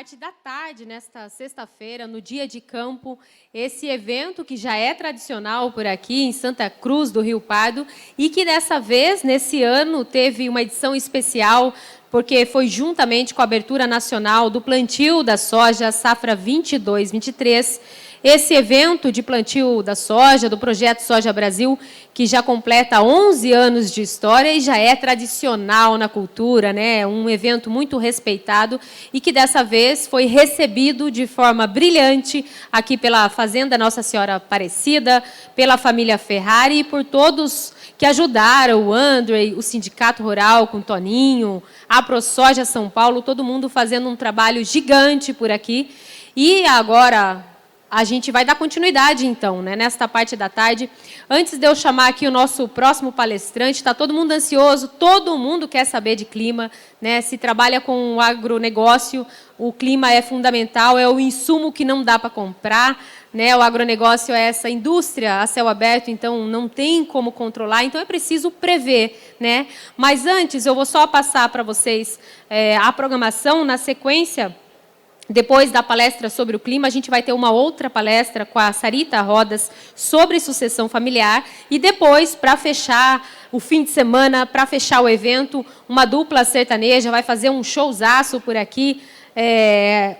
parte da tarde, nesta sexta-feira, no dia de campo, esse evento que já é tradicional por aqui, em Santa Cruz do Rio Pardo, e que dessa vez, nesse ano, teve uma edição especial, porque foi juntamente com a abertura nacional do plantio da soja, safra 22-23, esse evento de plantio da soja, do Projeto Soja Brasil, que já completa 11 anos de história e já é tradicional na cultura, né? Um evento muito respeitado e que, dessa vez, foi recebido de forma brilhante aqui pela Fazenda Nossa Senhora Aparecida, pela família Ferrari e por todos que ajudaram, o André, o Sindicato Rural com o Toninho, a ProSoja São Paulo, todo mundo fazendo um trabalho gigante por aqui. E agora a gente vai dar continuidade, então, né, nesta parte da tarde. Antes de eu chamar aqui o nosso próximo palestrante, está todo mundo ansioso, todo mundo quer saber de clima, né? Se trabalha com o agronegócio, o clima é fundamental, é o insumo que não dá para comprar, né? O agronegócio é essa indústria a céu aberto, então não tem como controlar, então é preciso prever, né? Mas antes, eu vou só passar para vocês a programação. Na sequência, depois da palestra sobre o clima, a gente vai ter uma outra palestra com a Sarita Rodas sobre sucessão familiar. E depois, para fechar o fim de semana, para fechar o evento, uma dupla sertaneja vai fazer um showzaço por aqui.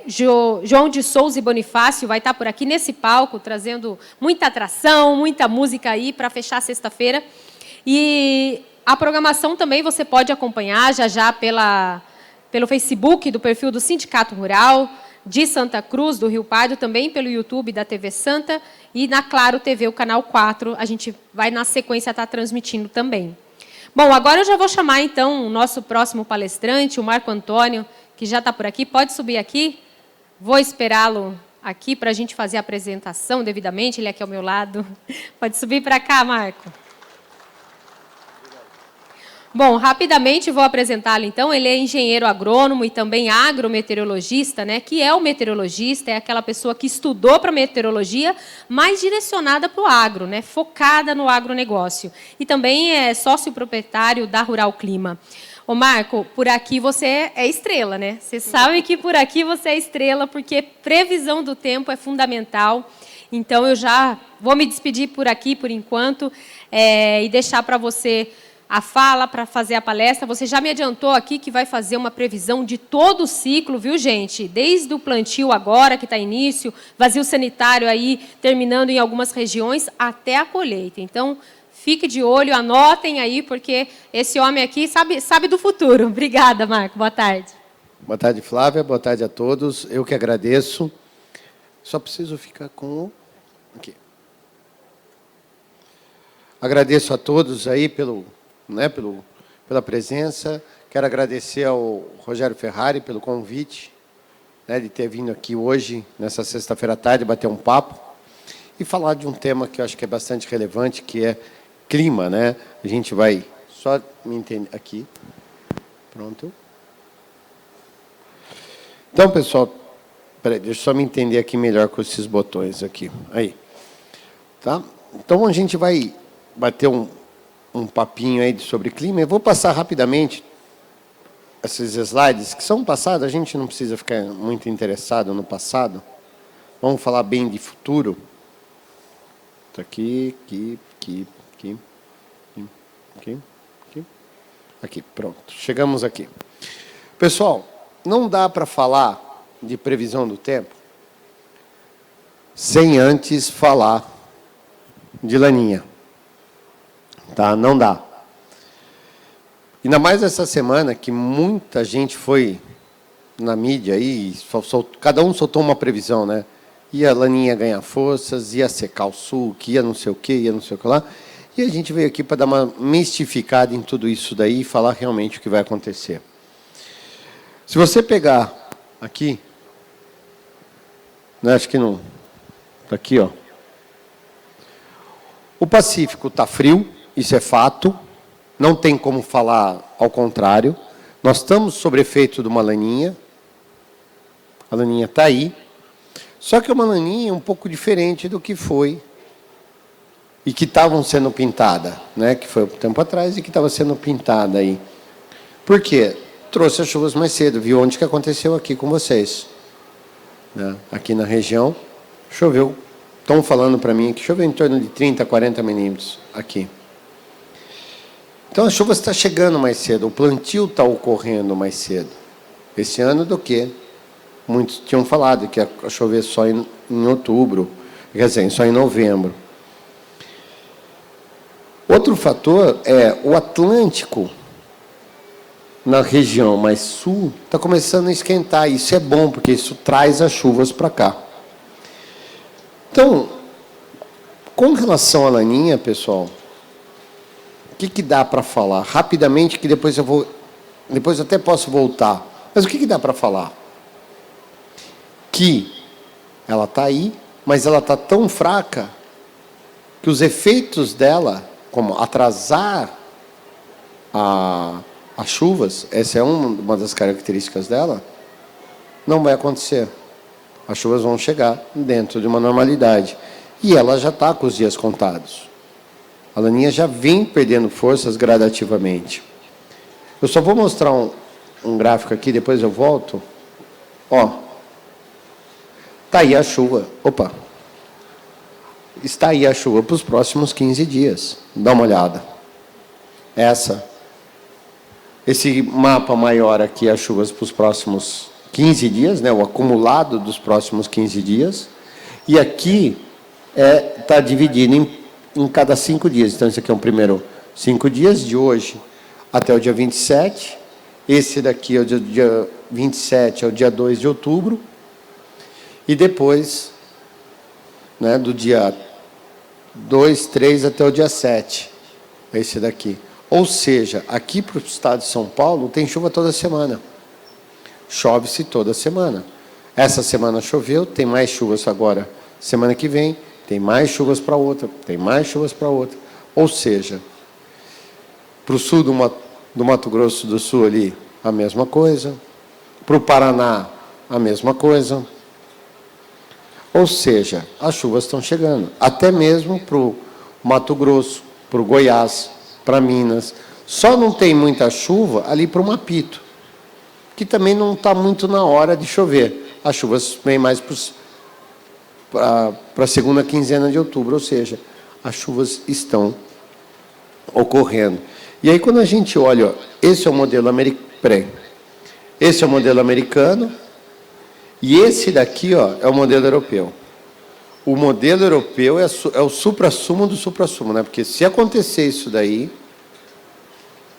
João de Souza e Bonifácio vai estar por aqui nesse palco, trazendo muita atração, muita música aí para fechar sexta-feira. E a programação também você pode acompanhar já pelo Facebook do perfil do Sindicato Rural de Santa Cruz do Rio Pardo, também pelo YouTube da TV Santa e na Claro TV, o canal 4, a gente vai na sequência estar transmitindo também. Bom, agora eu já vou chamar então o nosso próximo palestrante, o Marco Antônio, que já está por aqui. Pode subir aqui, vou esperá-lo aqui para a gente fazer a apresentação devidamente, ele é aqui ao meu lado. Pode subir para cá, Marco. Bom, rapidamente vou apresentá-lo, então. Ele é engenheiro agrônomo e também agrometeorologista, né? Que é o meteorologista, é aquela pessoa que estudou para meteorologia, mas direcionada para o agro, né? Focada no agronegócio. E também é sócio proprietário da Rural Clima. Ô, Marco, por aqui você é estrela, né? Você sabe que por aqui você é estrela, porque previsão do tempo é fundamental. Então, eu já vou me despedir por aqui, por enquanto, e deixar para você a fala para fazer a palestra. Você já me adiantou aqui que vai fazer uma previsão de todo o ciclo, viu, gente? Desde o plantio agora, que está início, vazio sanitário aí, terminando em algumas regiões, até a colheita. Então, fique de olho, anotem aí, porque esse homem aqui sabe do futuro. Obrigada, Marco. Boa tarde. Boa tarde, Flávia. Boa tarde a todos. Eu que agradeço. Só preciso ficar com... Aqui. Agradeço a todos aí pela presença. Quero agradecer ao Rogério Ferrari pelo convite, né, de ter vindo aqui hoje, nessa sexta-feira à tarde, bater um papo e falar de um tema que eu acho que é bastante relevante, que é clima, né? A gente vai só me entender aqui. Pronto. Então, pessoal, peraí, deixa eu só me entender aqui melhor com esses botões aqui. Aí. Tá? Então, a gente vai bater um papinho aí sobre clima. Eu vou passar rapidamente esses slides que são passados, a gente não precisa ficar muito interessado no passado. Vamos falar bem de futuro. Está aqui, aqui, pronto. Chegamos aqui. Pessoal, não dá para falar de previsão do tempo sem antes falar de laninha. Tá? Não dá. Ainda mais essa semana que muita gente foi na mídia aí, cada um soltou uma previsão, né? Ia a laninha ganhar forças, ia secar o sul, que ia não sei o que, ia não sei o que lá. E a gente veio aqui para dar uma mistificada em tudo isso daí e falar realmente o que vai acontecer. Se você pegar aqui, né, acho que não, está aqui, ó. O Pacífico está frio. Isso é fato, não tem como falar ao contrário. Nós estamos sob efeito de uma laninha. A laninha está aí. Só que é uma laninha um pouco diferente do que foi e que estavam sendo pintada, né? Que foi um tempo atrás e que estava sendo pintada aí. Por quê? Trouxe as chuvas mais cedo. Viu onde que aconteceu aqui com vocês. né? Aqui na região, choveu. Estão falando para mim que choveu em torno de 30, 40 milímetros aqui. Então, a chuva está chegando mais cedo, o plantio está ocorrendo mais cedo. Esse ano do que muitos tinham falado que ia chover só em outubro, quer dizer, só em novembro. Outro fator é o Atlântico, na região mais sul, está começando a esquentar. Isso é bom, porque isso traz as chuvas para cá. Então, com relação à Laninha, pessoal, o que dá para falar? Rapidamente, que depois eu até posso voltar. Mas o que dá para falar? Que ela está aí, mas ela está tão fraca que os efeitos dela, como atrasar as chuvas, essa é uma das características dela, não vai acontecer. As chuvas vão chegar dentro de uma normalidade. E ela já está com os dias contados. A Laninha já vem perdendo forças gradativamente. Eu só vou mostrar um gráfico aqui, depois eu volto. Ó, está aí a chuva. Opa! Está aí a chuva para os próximos 15 dias. Dá uma olhada. Esse mapa maior aqui, as chuvas para os próximos 15 dias, né, o acumulado dos próximos 15 dias. E aqui está dividido em cada 5 dias. Então, esse aqui é o primeiro 5 dias, de hoje até o dia 27. Esse daqui é o dia 27, é o dia 2 de outubro. E depois, né, do dia 2, 3 até o dia 7. Esse daqui. Ou seja, aqui para o estado de São Paulo, tem chuva toda semana. Chove-se toda semana. Essa semana choveu, tem mais chuvas agora. Semana que vem, tem mais chuvas para outra, tem mais chuvas para outra. Ou seja, para o sul do Mato Grosso do Sul ali, a mesma coisa. Para o Paraná, a mesma coisa. Ou seja, as chuvas estão chegando. Até mesmo para o Mato Grosso, para o Goiás, para Minas. Só não tem muita chuva ali para o Mapito, que também não está muito na hora de chover. As chuvas vêm mais para a segunda quinzena de outubro, ou seja, as chuvas estão ocorrendo. E aí, quando a gente olha, esse é o modelo esse é o modelo americano, e esse daqui, ó, é o modelo europeu. O modelo europeu é o suprassumo do suprassumo, né? Porque se acontecer isso daí,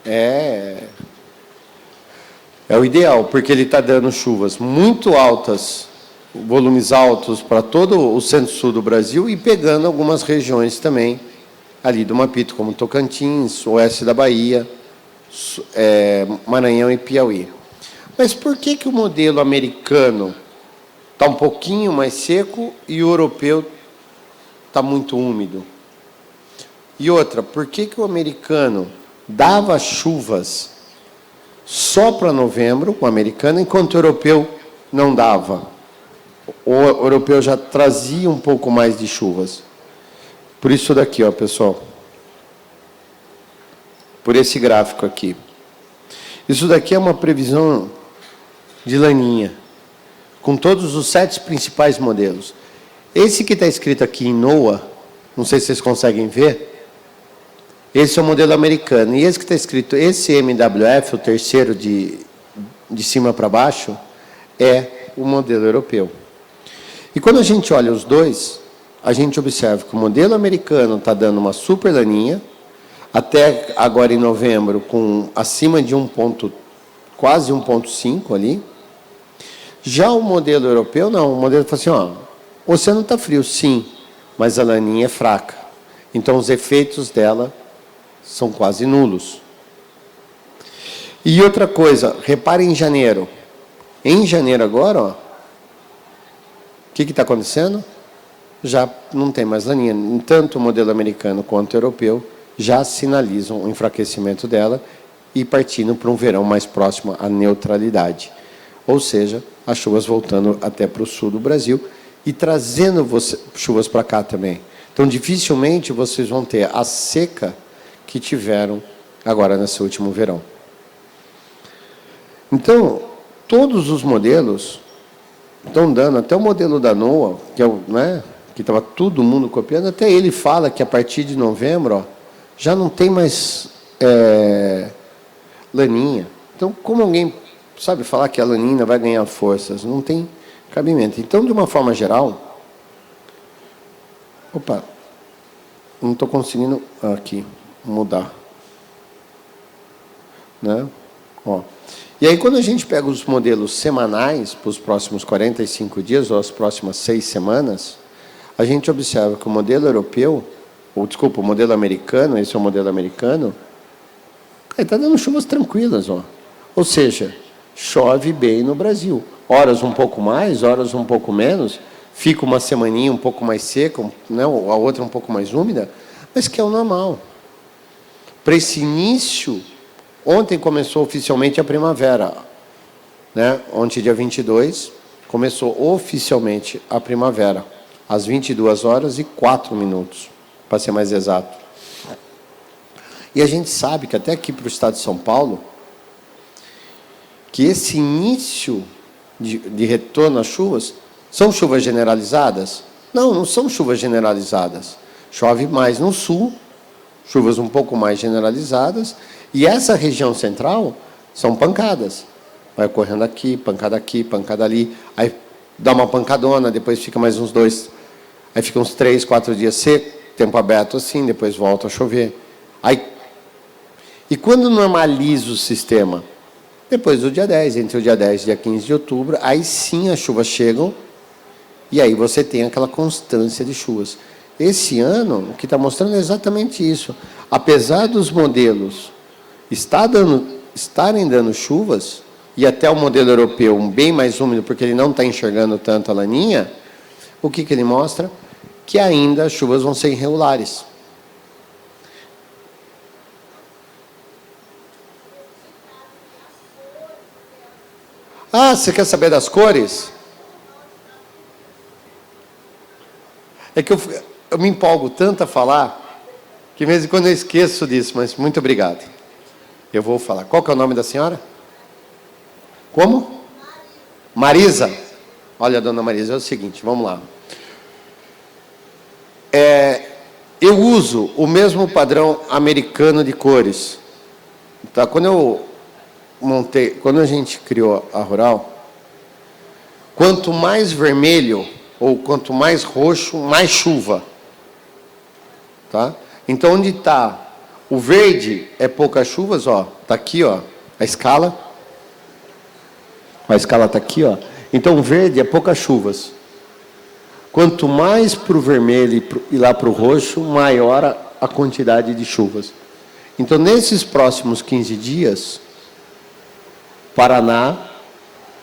é o ideal, porque ele está dando chuvas muito altas, volumes altos para todo o centro-sul do Brasil e pegando algumas regiões também ali do Mapito, como Tocantins, oeste da Bahia, Maranhão e Piauí. Mas por que o modelo americano está um pouquinho mais seco e o europeu está muito úmido? E outra, por que o americano dava chuvas só para novembro, o americano, enquanto o europeu não dava? O europeu já trazia um pouco mais de chuvas. Por isso daqui, ó, pessoal. Por esse gráfico aqui. Isso daqui é uma previsão de Laninha, com todos os 7 principais modelos. Esse que está escrito aqui em NOAA, não sei se vocês conseguem ver, esse é o modelo americano. E esse que está escrito, esse MWF, o terceiro de cima para baixo, é o modelo europeu. E quando a gente olha os dois, a gente observa que o modelo americano está dando uma super Laninha, até agora em novembro, com acima de quase 1,5 ali. Já o modelo europeu, não. O modelo fala assim, ó, o oceano está frio, sim, mas a Laninha é fraca. Então, os efeitos dela são quase nulos. E outra coisa, repare em janeiro. Em janeiro agora, ó, o que está acontecendo? Já não tem mais Laninha. Tanto o modelo americano quanto o europeu já sinalizam o enfraquecimento dela e partindo para um verão mais próximo à neutralidade. Ou seja, as chuvas voltando até para o sul do Brasil e trazendo chuvas para cá também. Então, dificilmente vocês vão ter a seca que tiveram agora nesse último verão. Então, todos os modelos estão dando, até o modelo da NOAA, que é o, né, que estava todo mundo copiando, até ele fala que a partir de novembro, ó, já não tem mais laninha. Então, como alguém sabe falar que a lanina vai ganhar forças? Não tem cabimento. Então, de uma forma geral... Opa, não estou conseguindo aqui mudar. Né? Ó. E aí, quando a gente pega os modelos semanais para os próximos 45 dias, ou as próximas 6 semanas, a gente observa que o modelo europeu, ou desculpa, o modelo americano, esse é o modelo americano, está dando chuvas tranquilas. Ó. Ou seja, chove bem no Brasil. Horas um pouco mais, horas um pouco menos, fica uma semaninha um pouco mais seca, né, a outra um pouco mais úmida, mas que é o normal. Para esse início, ontem começou oficialmente a primavera. Né? Ontem, dia 22, começou oficialmente a primavera, às 22h04, para ser mais exato. E a gente sabe que até aqui para o estado de São Paulo, que esse início de retorno às chuvas, são chuvas generalizadas? Não, não são chuvas generalizadas. Chove mais no sul, chuvas um pouco mais generalizadas, e essa região central são pancadas. Vai ocorrendo aqui, pancada ali, aí dá uma pancadona, depois fica mais uns 2, aí fica uns 3, 4 dias seco, tempo aberto assim, depois volta a chover. Aí, e quando normaliza o sistema? Depois do dia 10, entre o dia 10 e dia 15 de outubro, aí sim as chuvas chegam, e aí você tem aquela constância de chuvas. Esse ano, o que está mostrando é exatamente isso. Apesar dos modelos estarem dando chuvas, e até o modelo europeu bem mais úmido, porque ele não está enxergando tanto a laninha, o que ele mostra? Que ainda as chuvas vão ser irregulares. Ah, você quer saber das cores? É que eu me empolgo tanto a falar, que de vez em quando eu esqueço disso, mas muito obrigado. Eu vou falar. Qual que é o nome da senhora? Como? Marisa. Olha, dona Marisa, é o seguinte, vamos lá. Eu uso o mesmo padrão americano de cores. Tá? Quando a gente criou a Rural, quanto mais vermelho ou quanto mais roxo, mais chuva. Tá? Então, onde está o verde é poucas chuvas, ó, está aqui, ó, a escala. A escala está aqui, ó. Então, o verde é poucas chuvas. Quanto mais para o vermelho e lá para o roxo, maior a quantidade de chuvas. Então, nesses próximos 15 dias, Paraná,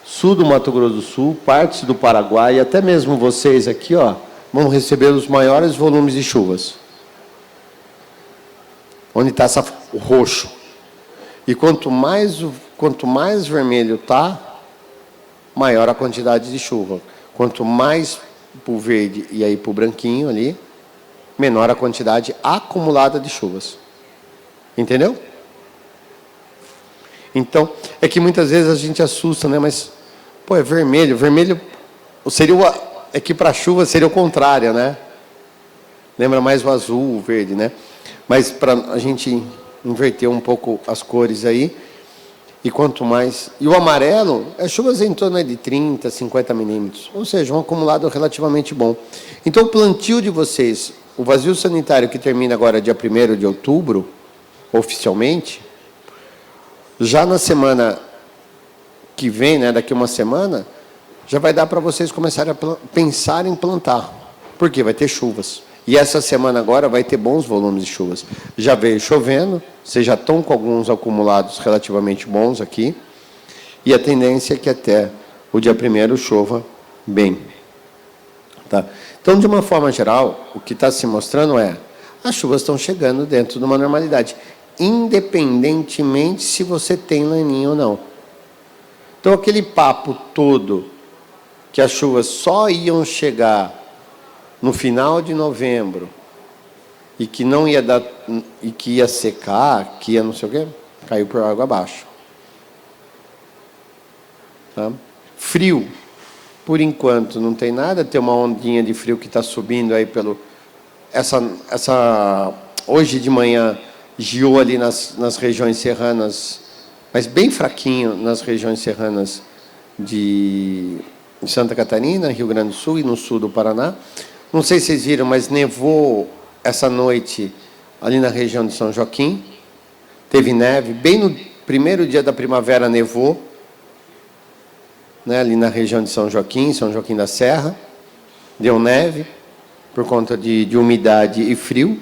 sul do Mato Grosso do Sul, partes do Paraguai, e até mesmo vocês aqui, ó, vão receber os maiores volumes de chuvas. Onde está o roxo. E quanto mais vermelho está, maior a quantidade de chuva. Quanto mais para o verde e aí para o branquinho ali, menor a quantidade acumulada de chuvas. Entendeu? Então, é que muitas vezes a gente assusta, né? Mas, pô, é vermelho. Vermelho seria é que para a chuva seria o contrário, né? Lembra mais o azul, o verde, né? Mas para a gente inverter um pouco as cores aí, e quanto mais... E o amarelo é chuvas em torno de 30, 50 milímetros, ou seja, um acumulado relativamente bom. Então, o plantio de vocês, o vazio sanitário que termina agora dia 1º de outubro, oficialmente, já na semana que vem, né, daqui uma semana, já vai dar para vocês começarem a pensar em plantar. Por quê? Vai ter chuvas. E essa semana agora vai ter bons volumes de chuvas. Já veio chovendo, vocês já estão com alguns acumulados relativamente bons aqui, e a tendência é que até o dia 1º chova bem. Tá? Então, de uma forma geral, o que está se mostrando é as chuvas estão chegando dentro de uma normalidade, independentemente se você tem laninha ou não. Então, aquele papo todo que as chuvas só iam chegar no final de novembro e que não ia dar, e que ia secar, que ia não sei o quê, caiu por água abaixo. Tá? Frio. por enquanto, não tem nada. Tem uma ondinha de frio que está subindo aí pelo... Hoje de manhã, geou ali nas regiões serranas, mas bem fraquinho nas regiões serranas de Santa Catarina, Rio Grande do Sul e no sul do Paraná. Não sei se vocês viram, mas nevou essa noite ali na região de São Joaquim. Teve neve, bem no primeiro dia da primavera nevou, né, ali na região de São Joaquim da Serra. Deu neve por conta de umidade e frio.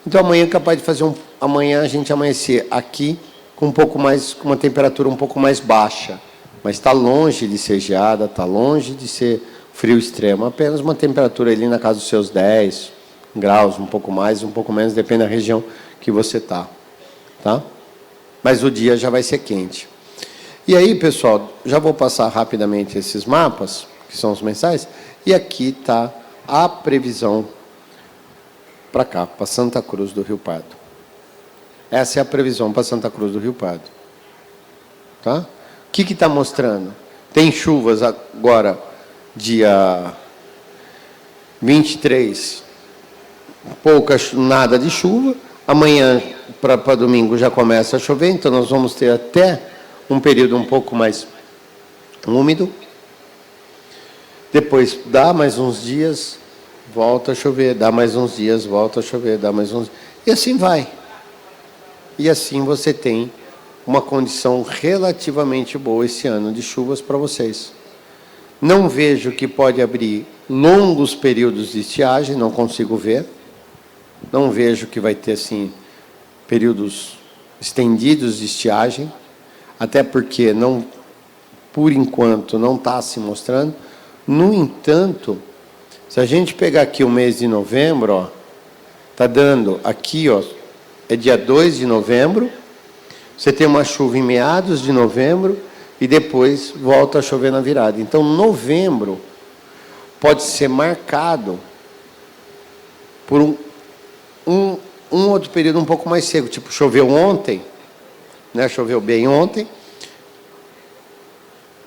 Então amanhã é capaz de fazer amanhã a gente amanhecer aqui com com uma temperatura um pouco mais baixa, mas está longe de ser geada, está longe de ser frio extremo, apenas uma temperatura ali na casa dos seus 10 graus, um pouco mais, um pouco menos, depende da região que você está, tá? Mas o dia já vai ser quente. E aí, pessoal, já vou passar rapidamente esses mapas, que são os mensais, e aqui está a previsão para cá, para Santa Cruz do Rio Pardo. Essa é a previsão para Santa Cruz do Rio Pardo. Tá? O que está mostrando? Tem chuvas agora, dia 23, nada de chuva. Amanhã, para domingo, já começa a chover, então nós vamos ter até um período um pouco mais úmido. Depois dá mais uns dias, volta a chover, dá mais uns dias, volta a chover, dá mais uns dias. E assim vai. E assim você tem uma condição relativamente boa esse ano de chuvas para vocês. Não vejo que pode abrir longos períodos de estiagem, não consigo ver. Não vejo que vai ter, assim, períodos estendidos de estiagem, até porque, por enquanto, não está se mostrando. No entanto, se a gente pegar aqui o mês de novembro, está dando aqui, ó, é dia 2 de novembro, você tem uma chuva em meados de novembro e depois volta a chover na virada. Então, novembro pode ser marcado por um outro período um pouco mais seco, tipo, choveu ontem, né? Choveu bem ontem,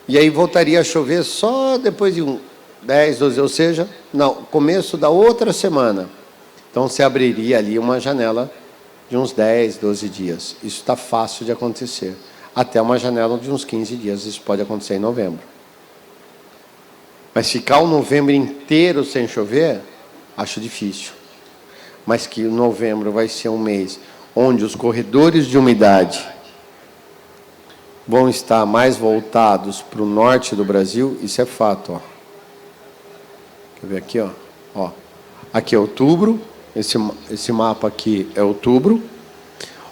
e aí voltaria a chover só depois de 10, 12, ou seja, no começo da outra semana. Então, você abriria ali uma janela de uns 10, 12 dias. Isso está fácil de acontecer. Até uma janela de uns 15 dias, isso pode acontecer em novembro. Mas ficar o novembro inteiro sem chover, acho difícil. Mas que o novembro vai ser um mês onde os corredores de umidade vão estar mais voltados para o norte do Brasil, isso é fato. Ó. Quer ver aqui? Ó. Aqui é outubro, esse mapa aqui é outubro.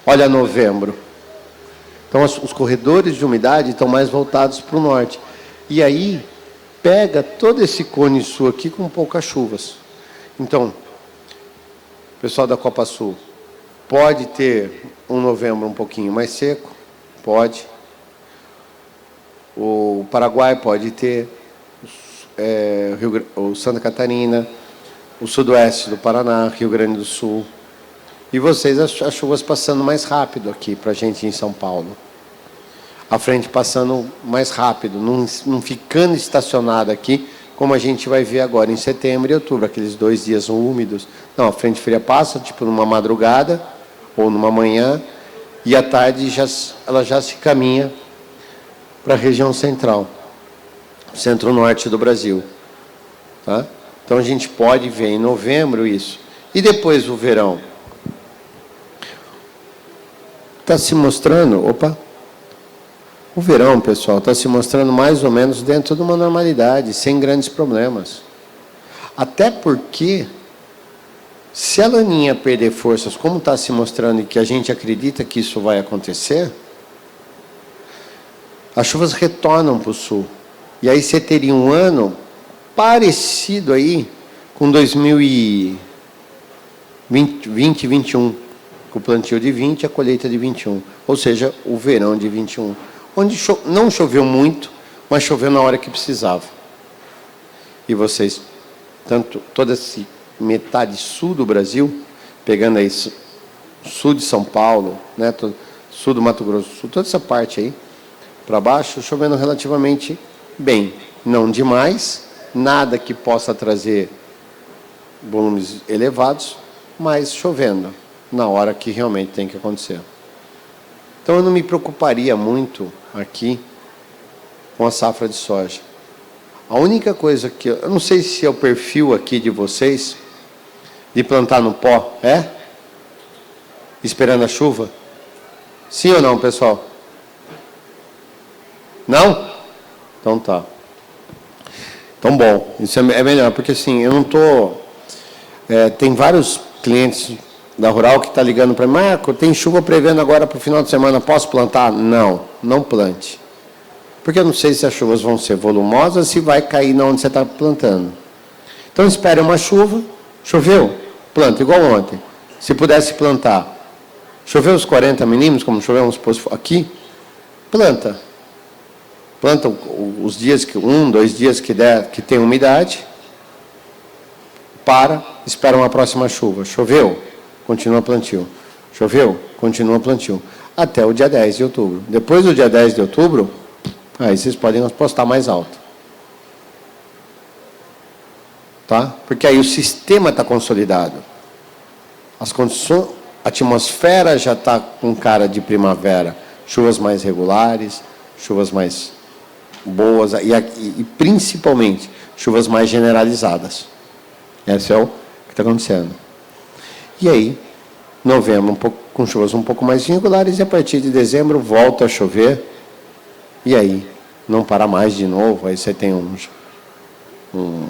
Olha novembro. Então, os corredores de umidade estão mais voltados para o norte. E aí, pega todo esse cone sul aqui com poucas chuvas. Então, pessoal da Copa Sul, pode ter um novembro um pouquinho mais seco? Pode. O Paraguai pode ter, o Santa Catarina, o sudoeste do Paraná, Rio Grande do Sul. E vocês, as chuvas passando mais rápido aqui para a gente em São Paulo. A frente passando mais rápido, não ficando estacionada aqui, como a gente vai ver agora em setembro e outubro, aqueles 2 dias úmidos. Não, a frente fria passa, tipo numa madrugada ou numa manhã, e à tarde ela já se caminha para a região central, centro-norte do Brasil. Tá? Então, a gente pode ver em novembro isso. E depois o verão. Está se mostrando... O verão, pessoal, está se mostrando mais ou menos dentro de uma normalidade, sem grandes problemas. Até porque, se a laninha perder forças, como está se mostrando e que a gente acredita que isso vai acontecer, as chuvas retornam para o sul. E aí você teria um ano parecido aí com 2020 e 21, com o plantio de 20 e a colheita de 21. Ou seja, o verão de 21. Onde não choveu muito, mas choveu na hora que precisava. E vocês, toda essa metade sul do Brasil, pegando aí sul de São Paulo, né, sul do Mato Grosso do Sul, toda essa parte aí, para baixo, chovendo relativamente bem. não demais, nada que possa trazer volumes elevados, mas chovendo na hora que realmente tem que acontecer. Então, eu não me preocuparia muito aqui com a safra de soja. A única coisa que... Eu não sei se é o perfil aqui de vocês de plantar no pó, esperando a chuva? Sim ou não, pessoal? Não? Então tá. Então, bom, isso é melhor, porque assim, eu não estou... tem vários clientes da Rural que estão ligando para mim, Marco, tem chuva prevendo agora para o final de semana, posso plantar? Não, não plante. Porque eu não sei se as chuvas vão ser volumosas, se vai cair na onde você está plantando. Então, espere uma chuva, choveu, planta, igual ontem. Se pudesse plantar, choveu os 40 milímetros, como choveu aqui, planta. Planta os dias, 1, 2 dias que tem umidade, espera uma próxima chuva. Choveu, continua plantio. Choveu, continua plantio. Até o dia 10 de outubro. Depois do dia 10 de outubro, aí vocês podem apostar mais alto. Tá? Porque aí o sistema está consolidado. As condições, a atmosfera já está com cara de primavera. Chuvas mais regulares, chuvas mais boas e principalmente chuvas mais generalizadas. Esse é o que está acontecendo. E aí, novembro, com chuvas um pouco mais irregulares, e a partir de dezembro volta a chover, e aí não para mais de novo. Aí você tem um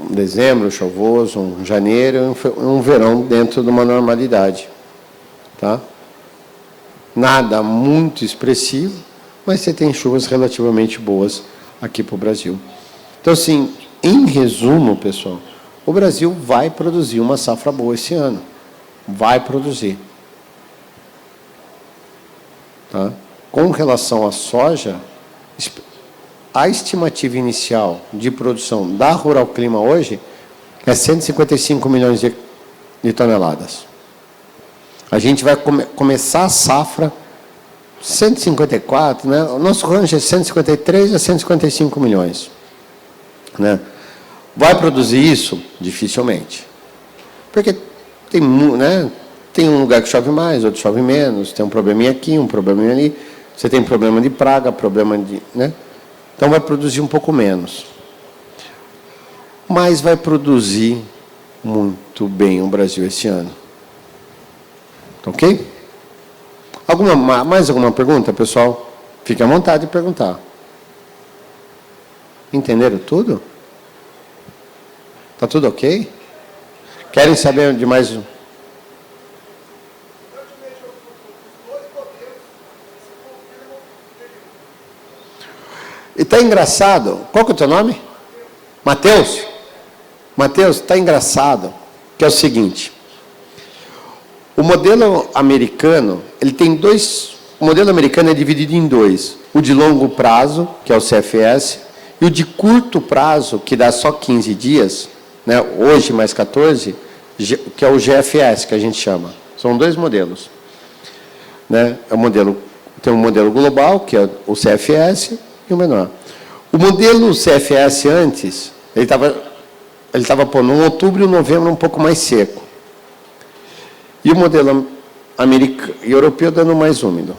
dezembro chuvoso, um janeiro, um verão dentro de uma normalidade. Tá? Nada muito expressivo, mas você tem chuvas relativamente boas aqui para o Brasil. Então, assim, em resumo, pessoal, o Brasil vai produzir uma safra boa esse ano. Vai produzir. Tá? Com relação à soja, a estimativa inicial de produção da Rural Clima hoje é 155 milhões de toneladas. A gente vai começar a safra 154, né? O nosso range é 153 a 155 milhões. Né? Vai produzir isso? Dificilmente. Porque tem um lugar que chove mais, outro chove menos, tem um probleminha aqui, um probleminha ali, você tem problema de praga, problema de... Né? Então, vai produzir um pouco menos. Mas vai produzir muito bem o Brasil esse ano. Ok? Mais alguma pergunta, pessoal? Fique à vontade de perguntar. Entenderam tudo? Está tudo ok? Querem saber de mais? E está engraçado. Qual que é o teu nome? Mateus? Mateus, está engraçado, que é o seguinte. O modelo americano, ele tem dois... O modelo americano é dividido em dois. O de longo prazo, que é o CFS, e o de curto prazo, que dá só 15 dias, né, hoje mais 14, que é o GFS, que a gente chama. São dois modelos. Né? Tem um modelo global, que é o CFS, e o menor. O modelo CFS antes, ele estava pondo um outubro e um novembro um pouco mais seco. E o modelo europeu dando mais úmido.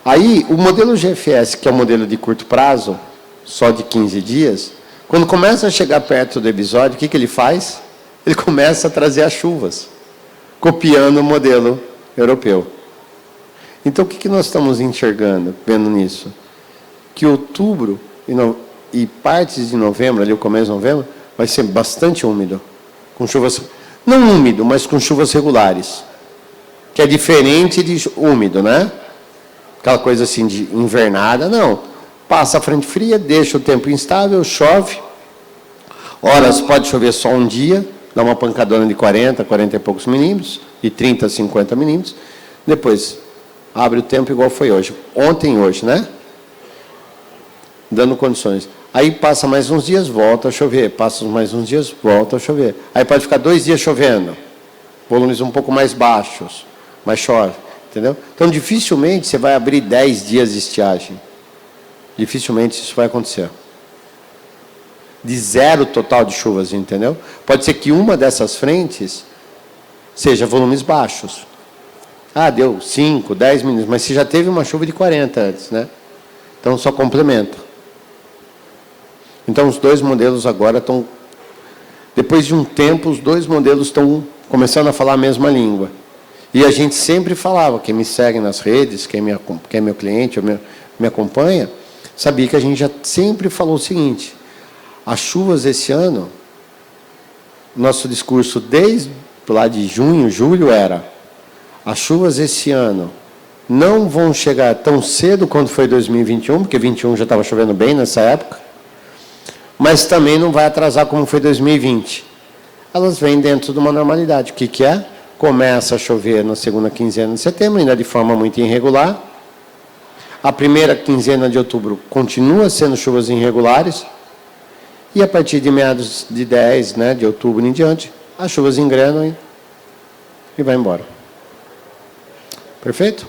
Aí, o modelo GFS, que é o modelo de curto prazo, só de 15 dias, quando começa a chegar perto do episódio, o que ele faz? Ele começa a trazer as chuvas, copiando o modelo europeu. Então, o que nós estamos enxergando, vendo nisso? Que outubro e partes de novembro, ali o começo de novembro, vai ser bastante úmido, com chuvas... Não úmido, mas com chuvas regulares. Que é diferente de úmido, né? Aquela coisa assim de invernada, não. Passa a frente fria, deixa o tempo instável, chove. Horas pode chover só um dia, dá uma pancadona de 40 e poucos milímetros, de 30 a 50 milímetros. Depois, abre o tempo igual foi hoje. Ontem e hoje, né? Dando condições. Aí passa mais uns dias, volta a chover. Passa mais uns dias, volta a chover. Aí pode ficar 2 dias chovendo. Volumes um pouco mais baixos, mas chove. Entendeu? Então, dificilmente você vai abrir 10 dias de estiagem. Dificilmente isso vai acontecer. de zero total de chuvas, entendeu? Pode ser que uma dessas frentes seja volumes baixos. Ah, deu 5, 10 milímetros, mas você já teve uma chuva de 40 antes, né? Então, só complementa. Então, os dois modelos agora estão... Depois de um tempo, os dois modelos estão começando a falar a mesma língua. E a gente sempre falava, quem me segue nas redes, quem é meu cliente, ou me acompanha, sabia que a gente já sempre falou o seguinte: as chuvas esse ano, nosso discurso desde lá de junho, julho era: as chuvas esse ano não vão chegar tão cedo quanto foi 2021, porque 2021 já estava chovendo bem nessa época, mas também não vai atrasar como foi 2020. Elas vêm dentro de uma normalidade. O que é? Começa a chover na segunda quinzena de setembro, ainda de forma muito irregular. A primeira quinzena de outubro continua sendo chuvas irregulares. E a partir de meados de 10, né, de outubro em diante, as chuvas engrenam e vai embora. Perfeito?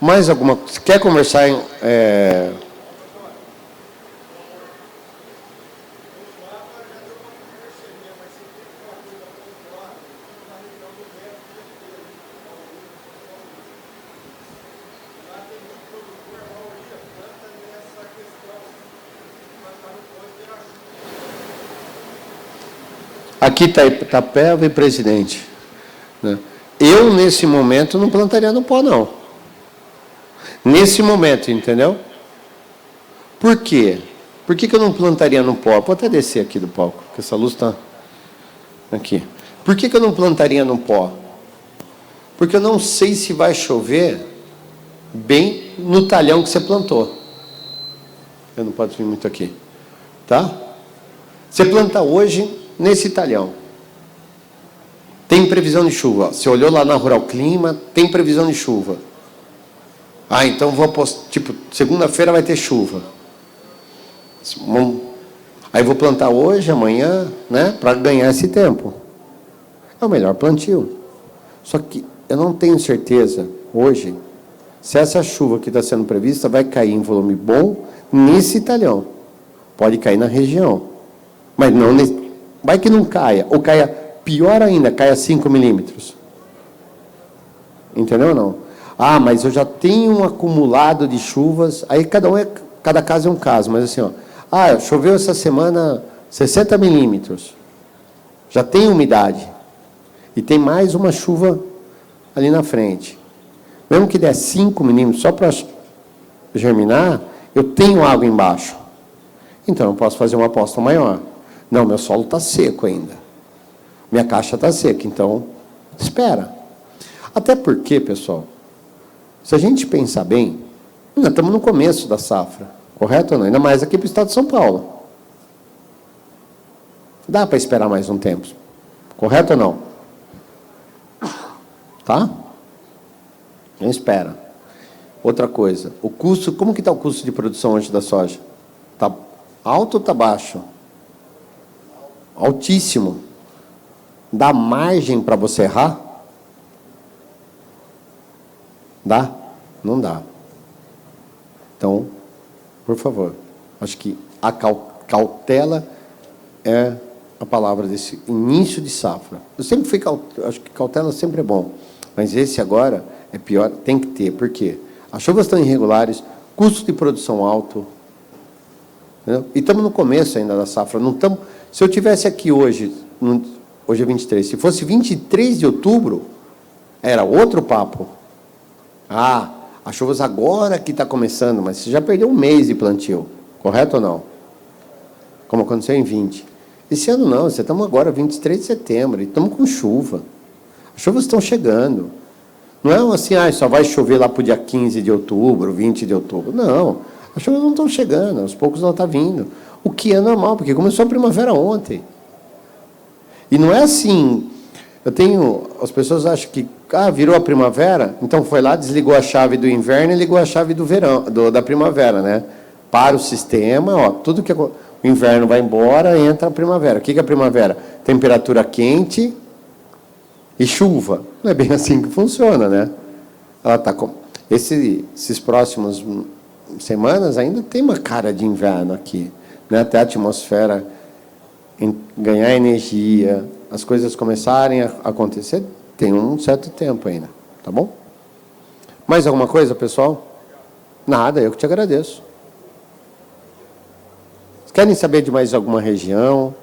Mais alguma coisa? Quer conversar em... Aqui está Itapeva e Presidente, né? Eu, nesse momento, não plantaria no pó, não. Nesse momento, entendeu? Por quê? Por que eu não plantaria no pó? Vou até descer aqui do palco, porque essa luz está aqui. Por que eu não plantaria no pó? Porque eu não sei se vai chover bem no talhão que você plantou. Eu não posso vir muito aqui. Tá? Você planta hoje nesse talhão. Tem previsão de chuva. Você olhou lá na Rural Clima, tem previsão de chuva. Ah, então vou apostar, tipo, segunda-feira vai ter chuva. Aí vou plantar hoje, amanhã, né, para ganhar esse tempo. É o melhor plantio. Só que eu não tenho certeza, hoje, se essa chuva que está sendo prevista vai cair em volume bom nesse talhão. Pode cair na região. Mas não nesse... Vai que não caia. Ou caia, pior ainda, caia 5 milímetros. Entendeu ou não? Ah, mas eu já tenho um acumulado de chuvas. Aí cada caso é um caso. Mas assim, ó. Ah, choveu essa semana 60 milímetros. Já tem umidade. E tem mais uma chuva ali na frente. Mesmo que der 5 milímetros só para germinar, eu tenho água embaixo. Então, eu posso fazer uma aposta maior. Não, meu solo está seco ainda. Minha caixa está seca, então, espera. Até porque, pessoal, se a gente pensar bem, ainda estamos no começo da safra, correto ou não? Ainda mais aqui para o estado de São Paulo. Dá para esperar mais um tempo, correto ou não? Tá? Não espera. Outra coisa, o custo, como que está o custo de produção hoje da soja? Está alto ou está baixo? Altíssimo. Dá margem para você errar? Dá? Não dá. Então, por favor, acho que a cautela é a palavra desse início de safra. Eu sempre fui acho que cautela sempre é bom, mas esse agora é pior, tem que ter. Por quê? As chuvas estão irregulares, custo de produção alto, entendeu? E estamos no começo ainda da safra. Não estamos... Se eu tivesse aqui hoje, hoje é 23, se fosse 23 de outubro, era outro papo. Ah, as chuvas agora que está começando, mas você já perdeu um mês de plantio, correto ou não? Como aconteceu em 20. Esse ano não, estamos agora 23 de setembro, e estamos com chuva. As chuvas estão chegando. Não é assim, só vai chover lá para o dia 15 de outubro, 20 de outubro. Não, as chuvas não estão chegando, aos poucos não está vindo. O que é normal, porque começou a primavera ontem. E não é assim... As pessoas acham que virou a primavera, então foi lá, desligou a chave do inverno e ligou a chave do verão, da primavera, né? Para o sistema, ó, tudo que o inverno vai embora, entra a primavera. O que é a primavera? Temperatura quente e chuva. Não é bem assim que funciona, né? Ela tá com esses próximos semanas ainda tem uma cara de inverno aqui, né? Até a atmosfera ganhar energia, as coisas começarem a acontecer, tem um certo tempo ainda, tá bom? Mais alguma coisa, pessoal? Nada, eu que te agradeço. Querem saber de mais alguma região?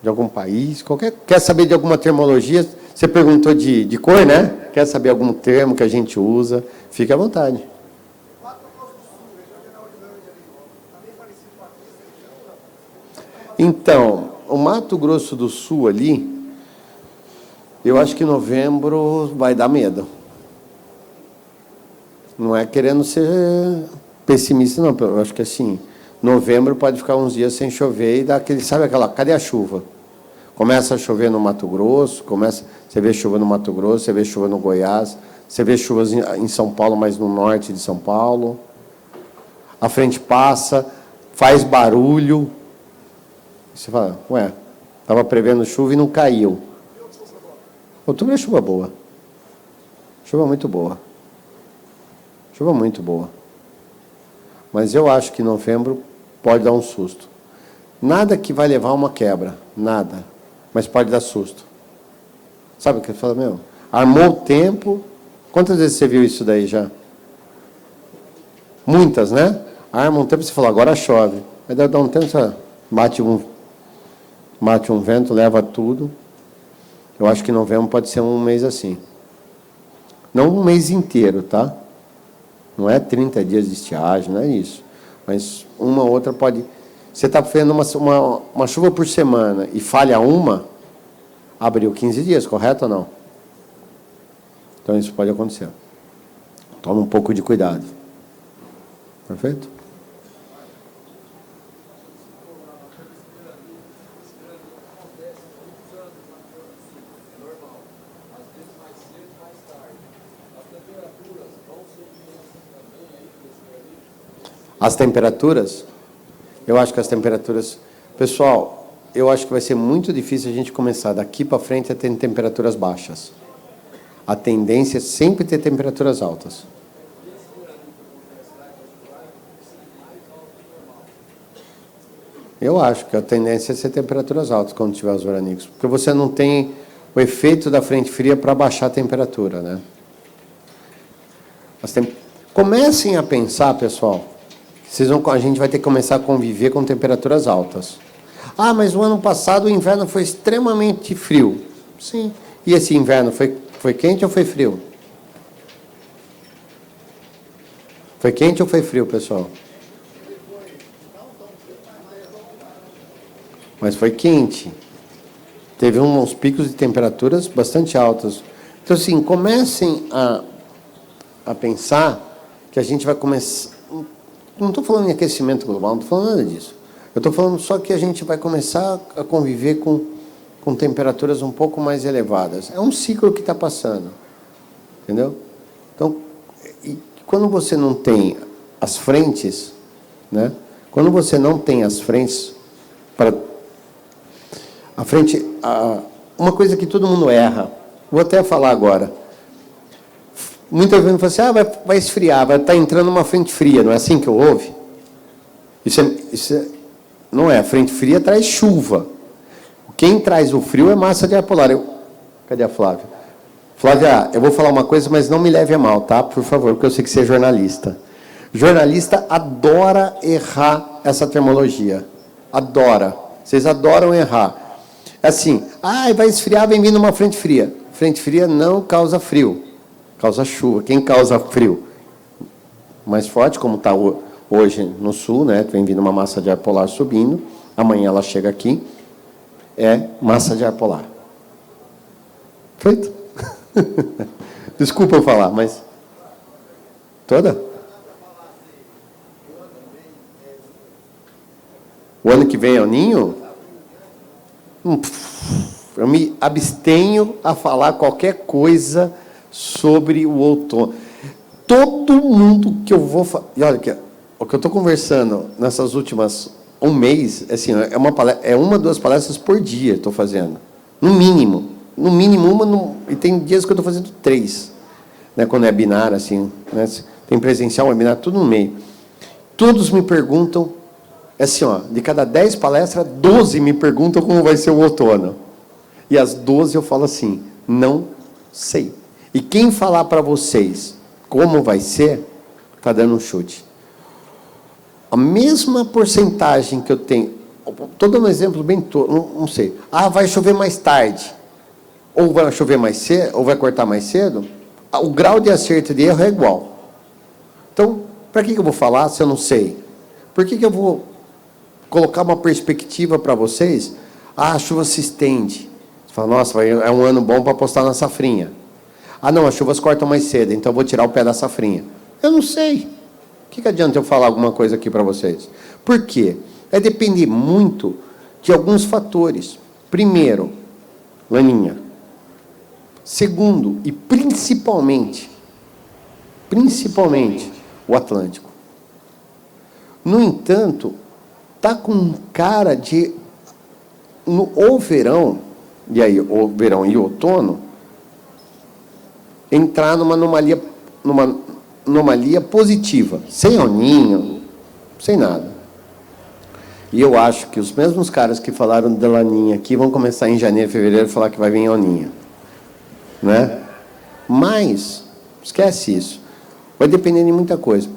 De algum país? Quer saber de alguma terminologia? Você perguntou de cor, né? Quer saber algum termo que a gente usa? Fique à vontade. Então, o Mato Grosso do Sul ali, eu acho que novembro vai dar medo. Não é querendo ser pessimista, não. Eu acho que assim, novembro pode ficar uns dias sem chover e dar aquele, sabe aquela, cadê a chuva? Começa a chover no Mato Grosso, você vê chuva no Mato Grosso, você vê chuva no Goiás, você vê chuvas em São Paulo, mas no norte de São Paulo. A frente passa, faz barulho. Você fala, ué, estava prevendo chuva e não caiu. Outubro é chuva boa. Chuva muito boa. Chuva muito boa. Mas eu acho que novembro pode dar um susto. Nada que vai levar a uma quebra. Nada. Mas pode dar susto. Sabe o que eu falo, meu? Armou o tempo. Quantas vezes você viu isso daí já? Muitas, né? Arma um tempo e você fala, agora chove. Aí dá um tempo, você bate um vento, leva tudo. Eu acho que novembro pode ser um mês assim. Não um mês inteiro, tá? Não é 30 dias de estiagem, não é isso. Mas uma ou outra pode... Você está fazendo uma chuva por semana e falha uma, abriu 15 dias, correto ou não? Então isso pode acontecer. Toma um pouco de cuidado. Perfeito? As temperaturas, eu acho que as temperaturas... Pessoal, eu acho que vai ser muito difícil a gente começar daqui para frente a ter temperaturas baixas. A tendência é sempre ter temperaturas altas. Eu acho que a tendência é ser temperaturas altas quando tiver os veranicos, porque você não tem o efeito da frente fria para baixar a temperatura, né? Comecem a pensar, pessoal, a gente vai ter que começar a conviver com temperaturas altas. Ah, mas o ano passado o inverno foi extremamente frio. Sim. E esse inverno foi quente ou foi frio? Foi quente ou foi frio, pessoal? Mas foi quente. Teve uns picos de temperaturas bastante altos. Então, assim, comecem a pensar que a gente vai começar... Não estou falando em aquecimento global, não estou falando nada disso. Eu estou falando só que a gente vai começar a conviver com temperaturas um pouco mais elevadas. É um ciclo que está passando. Entendeu? Então, quando você não tem as frentes, né? Quando você não tem as frentes para... A frente... uma coisa que todo mundo erra. Vou até falar agora. Muitas vezes você fala assim, vai esfriar, vai estar entrando uma frente fria, não é assim que eu ouvi? Não é, a frente fria traz chuva. Quem traz o frio é massa de ar polar. Cadê a Flávia? Flávia, eu vou falar uma coisa, mas não me leve a mal, tá? Por favor, porque eu sei que você é jornalista. Jornalista adora errar essa terminologia. Adora. Vocês adoram errar. Assim, vai esfriar, vem vindo uma frente fria. Frente fria não causa frio. Causa chuva. Quem causa frio? Mais forte, como está hoje no sul, né? Vem vindo uma massa de ar polar subindo. Amanhã ela chega aqui. É massa de ar polar. Feito? Desculpa eu falar, mas... Toda? O ano que vem é o ninho? Eu me abstenho a falar qualquer coisa sobre o outono. Todo mundo que eu vou falar... E olha, o que eu estou conversando nessas últimas... Um mês, assim, é uma, 2 palestras por dia estou fazendo. No mínimo. No mínimo uma, e tem dias que eu estou fazendo 3. Né, quando é binário, assim. Né, tem presencial, webinar, tudo no meio. Todos me perguntam, assim, ó, de cada 10 palestras, 12 me perguntam como vai ser o outono. E as 12 eu falo assim, não sei. E quem falar para vocês como vai ser, está dando um chute. A mesma porcentagem que eu tenho, estou dando um exemplo bem todo, não sei. Ah, vai chover mais tarde. Ou vai chover mais cedo, ou vai cortar mais cedo. O grau de acerto e de erro é igual. Então, para que eu vou falar se eu não sei? Por que eu vou colocar uma perspectiva para vocês? Ah, a chuva se estende. Você fala, nossa, é um ano bom para apostar na safrinha. Ah, não, as chuvas cortam mais cedo, então eu vou tirar o pé da safrinha. Eu não sei. O que adianta eu falar alguma coisa aqui para vocês? Por quê? Vai depender muito de alguns fatores. Primeiro, Laninha. Segundo, e principalmente, o Atlântico. No entanto, está com cara de, o verão, e aí o verão e o outono, entrar numa anomalia positiva, sem El Niño, sem nada. E eu acho que os mesmos caras que falaram de Laninha aqui vão começar em janeiro, fevereiro, falar que vai vir El Niño. Né? Mas, esquece isso. Vai depender de muita coisa.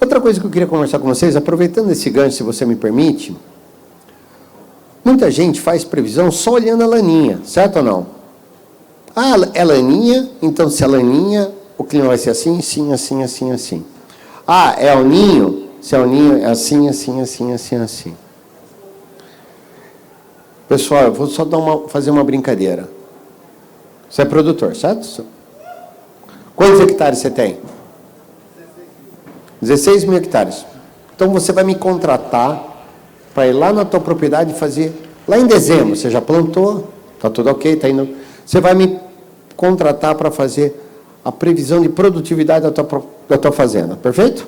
Outra coisa que eu queria conversar com vocês, aproveitando esse gancho, se você me permite, muita gente faz previsão só olhando a Laninha, certo ou não? Ah, é Laninha, então se é Laninha, o clima vai ser assim, assim, assim, assim, assim. Ah, é El Niño, se é El Niño, é assim, assim, assim, assim, assim. Pessoal, eu vou só fazer uma brincadeira. Você é produtor, certo? Quantos hectares você tem? 16 mil hectares. Então, você vai me contratar para ir lá na tua propriedade e fazer... Lá em dezembro, você já plantou, está tudo ok, está indo... Você vai me contratar para fazer a previsão de produtividade da tua fazenda, perfeito?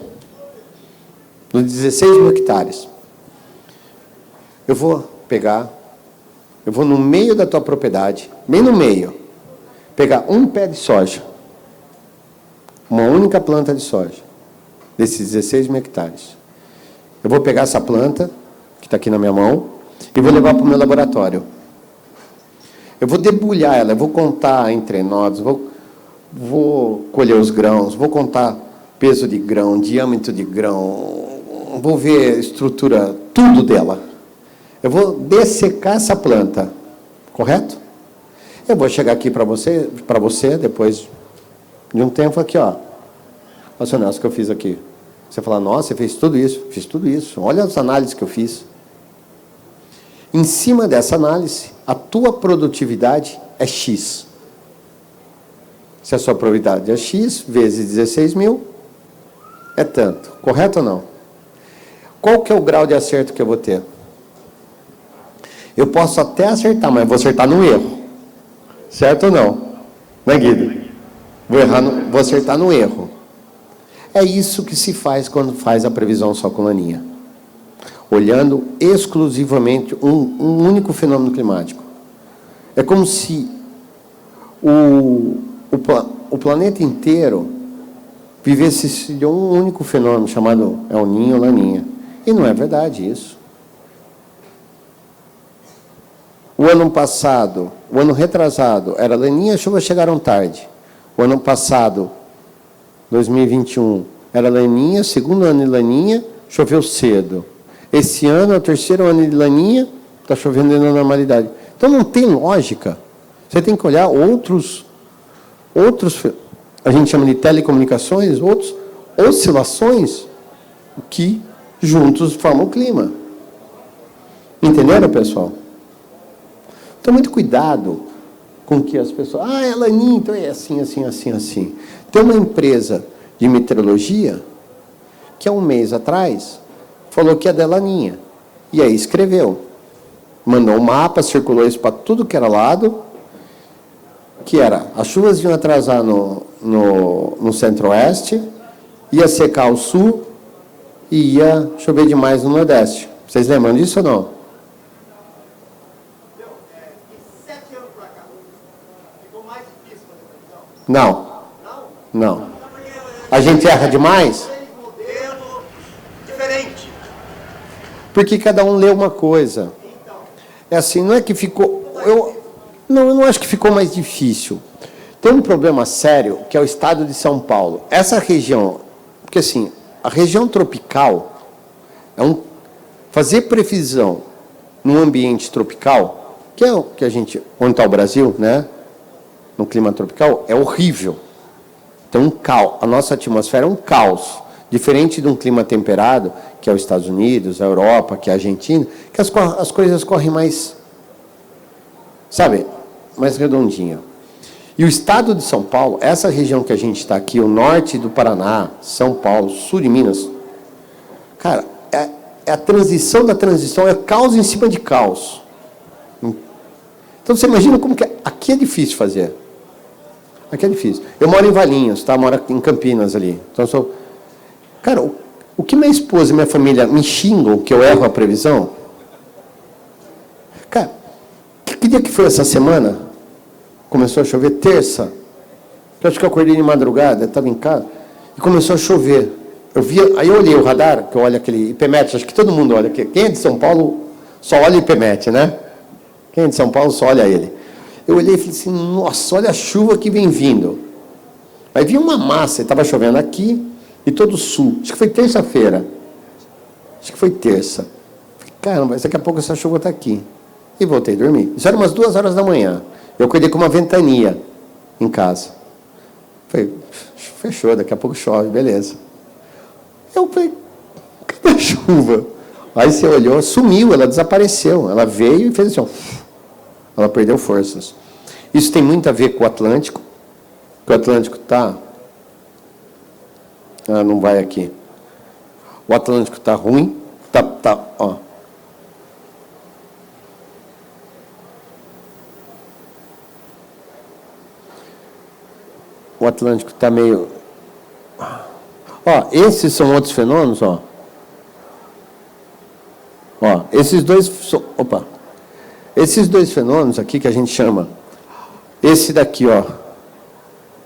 Nos 16 mil hectares. Eu vou no meio da tua propriedade, bem no meio, pegar um pé de soja, uma única planta de soja, desses 16 mil hectares. Eu vou pegar essa planta, que está aqui na minha mão, e vou levar para o meu laboratório. Eu vou debulhar ela, eu vou contar entre nodos, vou colher os grãos, vou contar peso de grão, diâmetro de grão, vou ver a estrutura, tudo dela. Eu vou dessecar essa planta, correto? Eu vou chegar aqui para você, depois de um tempo, aqui, ó. Olha o Nelson que eu fiz aqui. Você fala, nossa, você fez tudo isso? Fiz tudo isso. Olha as análises que eu fiz. Em cima dessa análise, a tua produtividade é X. Se a sua produtividade é X, vezes 16 mil, é tanto. Correto ou não? Qual que é o grau de acerto que eu vou ter? Eu posso até acertar, mas vou acertar no erro. Certo ou não? Né, Guido? Vou acertar no erro. É isso que se faz quando faz a previsão só com Laninha. Olhando exclusivamente um único fenômeno climático. É como se o planeta inteiro vivesse de um único fenômeno chamado El Niño ou Laninha. E não é verdade isso. O ano passado, o ano retrasado, era Laninha, as chuvas chegaram tarde. O ano passado, 2021, era Laninha, segundo ano de Laninha, choveu cedo. Esse ano, é o terceiro ano de Laninha, está chovendo na normalidade. Então, não tem lógica. Você tem que olhar outros, a gente chama de telecomunicações, outras oscilações que juntos formam o clima. Entenderam, pessoal? Então, muito cuidado com que as pessoas... Ah, é Laninha, então é assim, assim, assim, assim. Tem uma empresa de meteorologia que, há um mês atrás, falou que é da Laninha. E aí escreveu. Mandou um mapa, circulou isso para tudo que era lado, que era, as chuvas iam atrasar no centro-oeste, ia secar o sul e ia chover demais no nordeste. Vocês lembram disso ou não? Não. Não. A gente erra demais? Modelo diferente. Porque cada um lê uma coisa. É assim, não é que ficou... eu não acho que ficou mais difícil. Tem um problema sério, que é o estado de São Paulo. Essa região... Porque, assim, a região tropical... fazer previsão num ambiente tropical, que é o que a gente... Onde está o Brasil, né? No clima tropical, é horrível. Tem um caos. A nossa atmosfera é um caos. Diferente de um clima temperado, que é os Estados Unidos, a Europa, que é a Argentina, que as coisas correm mais, sabe, mais redondinha. E o estado de São Paulo, essa região que a gente está aqui, o norte do Paraná, São Paulo, sul de Minas, cara, é a transição da transição, é caos em cima de caos. Então, você imagina como que aqui é difícil fazer. Aqui é difícil. Eu moro em Valinhos, tá? Moro em Campinas ali. Então, eu sou... Cara, o que minha esposa e minha família me xingam que eu erro a previsão? Cara, que dia que foi essa semana? Começou a chover terça. Eu acho que eu acordei de madrugada, estava em casa, e começou a chover. Aí eu olhei o radar, que eu olho aquele IPMET, acho que todo mundo olha. Quem é de São Paulo só olha o IPMET, né? Quem é de São Paulo só olha ele. Eu olhei e falei assim, nossa, olha a chuva que vem vindo. Aí vi uma massa, estava chovendo aqui e todo o sul. Acho que foi terça-feira. Acho que foi terça. Falei, caramba, daqui a pouco essa chuva está aqui. E voltei a dormir. Isso era umas 2 horas da manhã. Eu acordei com uma ventania em casa. Falei, fechou, daqui a pouco chove, beleza. Eu falei, cadê a chuva? Aí você olhou, sumiu, ela desapareceu. Ela veio e fez assim, ó, ela perdeu forças. Isso tem muito a ver com o Atlântico. O Atlântico está... Ah, não vai aqui. O Atlântico está ruim. Ó. O Atlântico está meio... Ó, esses são outros fenômenos, ó. Ó, esses dois... Opa. Esses dois fenômenos aqui que a gente chama... Esse daqui, ó,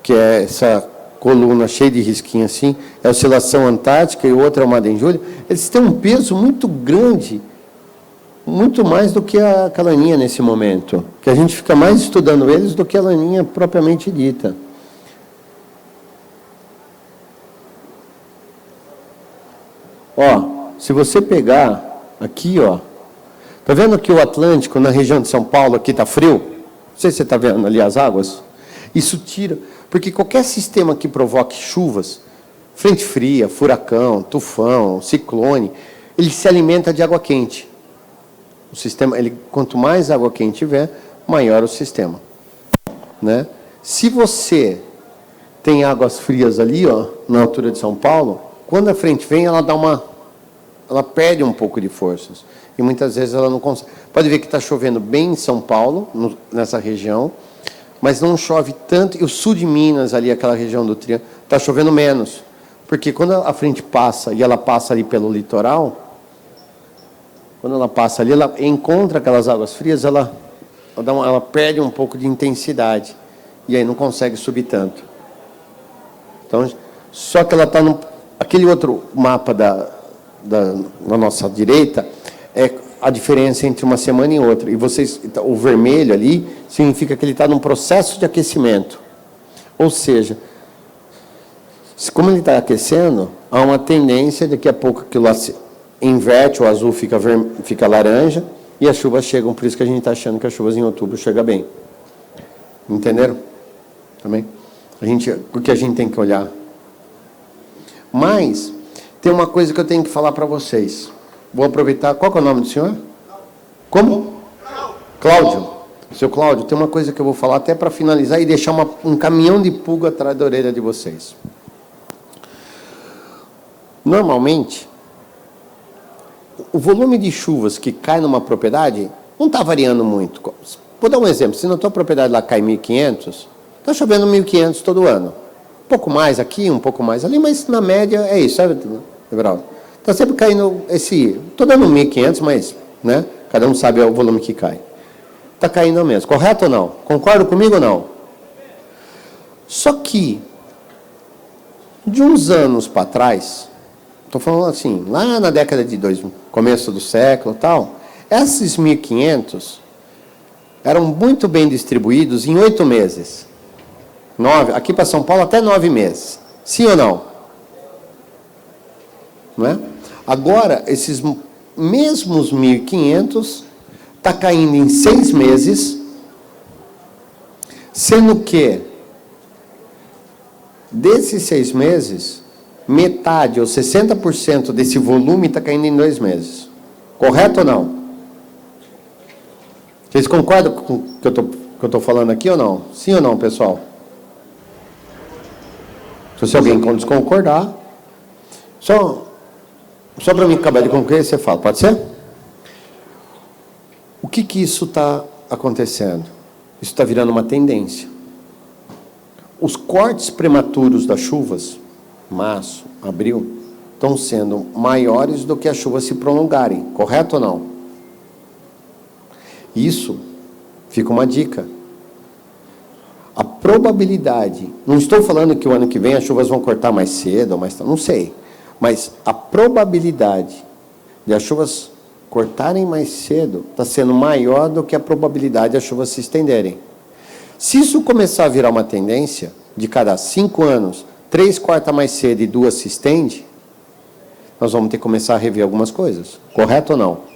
que é essa coluna cheia de risquinho assim, é a oscilação antártica e o outro é o Madden Júlia, eles têm um peso muito grande, muito mais do que a laninha nesse momento, que a gente fica mais estudando eles do que a laninha propriamente dita. Ó, se você pegar aqui, ó, tá vendo que o Atlântico, na região de São Paulo, aqui tá frio? Não sei se você está vendo ali as águas. Isso tira... Porque qualquer sistema que provoque chuvas, frente fria, furacão, tufão, ciclone, ele se alimenta de água quente. O sistema, quanto mais água quente tiver, maior o sistema. Né? Se você tem águas frias ali, ó, na altura de São Paulo, quando a frente vem, ela perde um pouco de forças. E muitas vezes ela não consegue. Pode ver que está chovendo bem em São Paulo, nessa região, mas não chove tanto. E o sul de Minas, ali, aquela região do Triângulo, está chovendo menos. Porque quando a frente passa, e ela passa ali pelo litoral, quando ela passa ali, ela encontra aquelas águas frias, ela perde um pouco de intensidade. E aí não consegue subir tanto. Então, só que ela está no... Aquele outro mapa da nossa direita é a diferença entre uma semana e outra. E o vermelho ali significa que ele está num processo de aquecimento. Ou seja, como ele está aquecendo, há uma tendência, daqui a pouco aquilo lá se inverte, o azul fica laranja, e as chuvas chegam. Por isso que a gente está achando que as chuvas em outubro chegam bem. Entenderam? Também? Porque a gente tem que olhar. Mas, tem uma coisa que eu tenho que falar para vocês. Vou aproveitar. Qual que é o nome do senhor? Como? Cláudio. Seu Cláudio, tem uma coisa que eu vou falar até para finalizar e deixar um caminhão de pulga atrás da orelha de vocês. Normalmente, o volume de chuvas que cai numa propriedade não está variando muito. Vou dar um exemplo. Se na tua propriedade lá cai 1.500, está chovendo 1.500 todo ano. Um pouco mais aqui, um pouco mais ali, mas na média é isso, sabe, Everaldo? Está sempre caindo estou dando 1.500, mas, né, cada um sabe o volume que cai. Está caindo mesmo, correto ou não? Concorda comigo ou não? Só que, De uns anos para trás, estou falando assim, lá na década de 2000, começo do século e tal, esses 1.500 eram muito bem distribuídos em 8 meses. 9, aqui para São Paulo até 9 meses. Sim ou não? Não é? Agora, esses mesmos 1.500 está caindo em 6 meses, sendo que desses 6 meses, metade ou 60% desse volume está caindo em 2 meses. Correto ou não? Vocês concordam com o que eu estou falando aqui ou não? Sim ou não, pessoal? Se alguém desconcordar, só para mim acabar de concluir, você fala, pode ser? O que isso está acontecendo? Isso está virando uma tendência. Os cortes prematuros das chuvas, março, abril, estão sendo maiores do que as chuvas se prolongarem, correto ou não? Isso fica uma dica. A probabilidade, não estou falando que o ano que vem as chuvas vão cortar mais cedo ou mais tarde, não sei, mas a probabilidade de as chuvas cortarem mais cedo está sendo maior do que a probabilidade de as chuvas se estenderem. Se isso começar a virar uma tendência, de cada 5 anos, 3 corta mais cedo e 2 se estende, nós vamos ter que começar a rever algumas coisas. Correto ou não?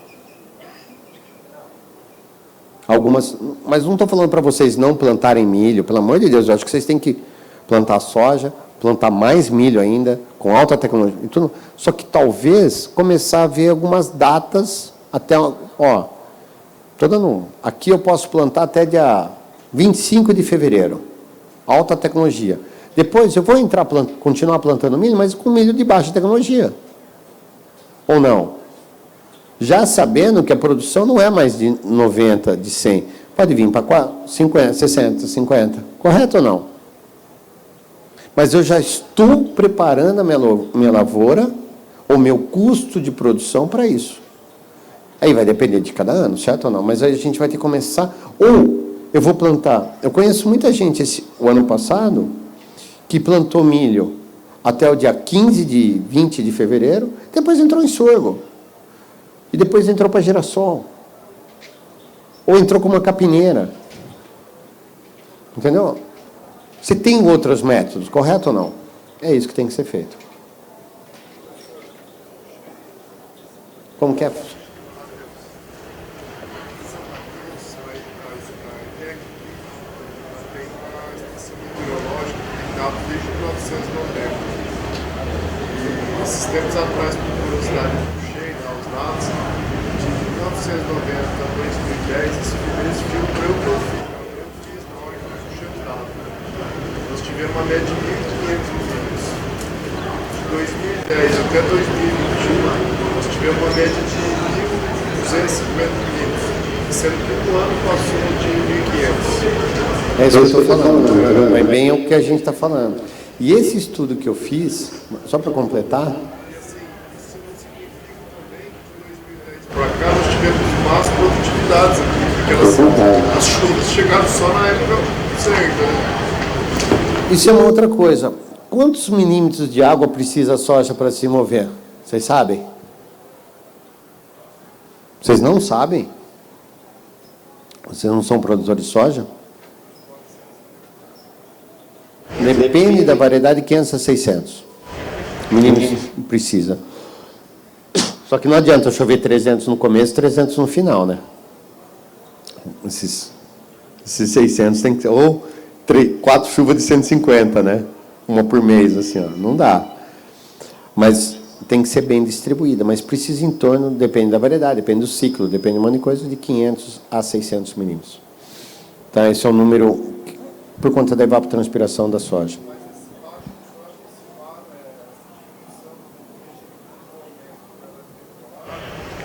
Algumas, mas não estou falando para vocês não plantarem milho, pelo amor de Deus, eu acho que vocês têm que plantar soja, plantar mais milho ainda, com alta tecnologia e tudo. Só que talvez começar a ver algumas datas até, estou dando, aqui eu posso plantar até dia 25 de fevereiro, alta tecnologia. Depois eu vou continuar plantando milho, mas com milho de baixa tecnologia. Ou não? Já sabendo que a produção não é mais de 90, de 100. Pode vir para 50, 60, 50. Correto ou não? Mas eu já estou preparando a minha lavoura, o meu custo de produção para isso. Aí vai depender de cada ano, certo ou não? Mas aí a gente vai ter que começar... Ou eu vou plantar... Eu conheço muita gente o ano passado que plantou milho até o dia 15 de 20 de fevereiro, depois entrou em sorgo. E depois entrou para girassol. Ou entrou com uma capineira. Entendeu? Você tem outros métodos, correto ou não? É isso que tem que ser feito. Como que é? Esses tempos atrás, por curiosidade, eu puxei os dados de 1990 a 2010, esse filtro eu fiz na hora que eu puxei os dados. Nós tivemos uma média de 1.500 milímetros. De 2010 até 2021, nós tivemos uma média de 1.250 milímetros, sendo que um ano passou de 1.500. É isso que eu estou falando, é bem o que a gente está falando. E esse estudo que eu fiz, só para completar... Para cá nós tivemos más produtividades aqui, porque as chuvas chegaram só na época certa. Né? Isso é uma outra coisa. Quantos milímetros de água precisa a soja para se mover? Vocês sabem? Vocês não sabem? Vocês não são produtores de soja? Depende da variedade de 500 a 600 milímetros precisa. Só que não adianta chover 300 no começo e 300 no final, né? Esses 600 tem que ser... Ou 4 chuvas de 150, né? Uma por mês, assim, ó. Não dá. Mas tem que ser bem distribuída. Mas precisa em torno, depende da variedade, depende do ciclo, depende de um monte de coisa, de 500 a 600 milímetros. Tá? Esse é o número... por conta da evapotranspiração da soja.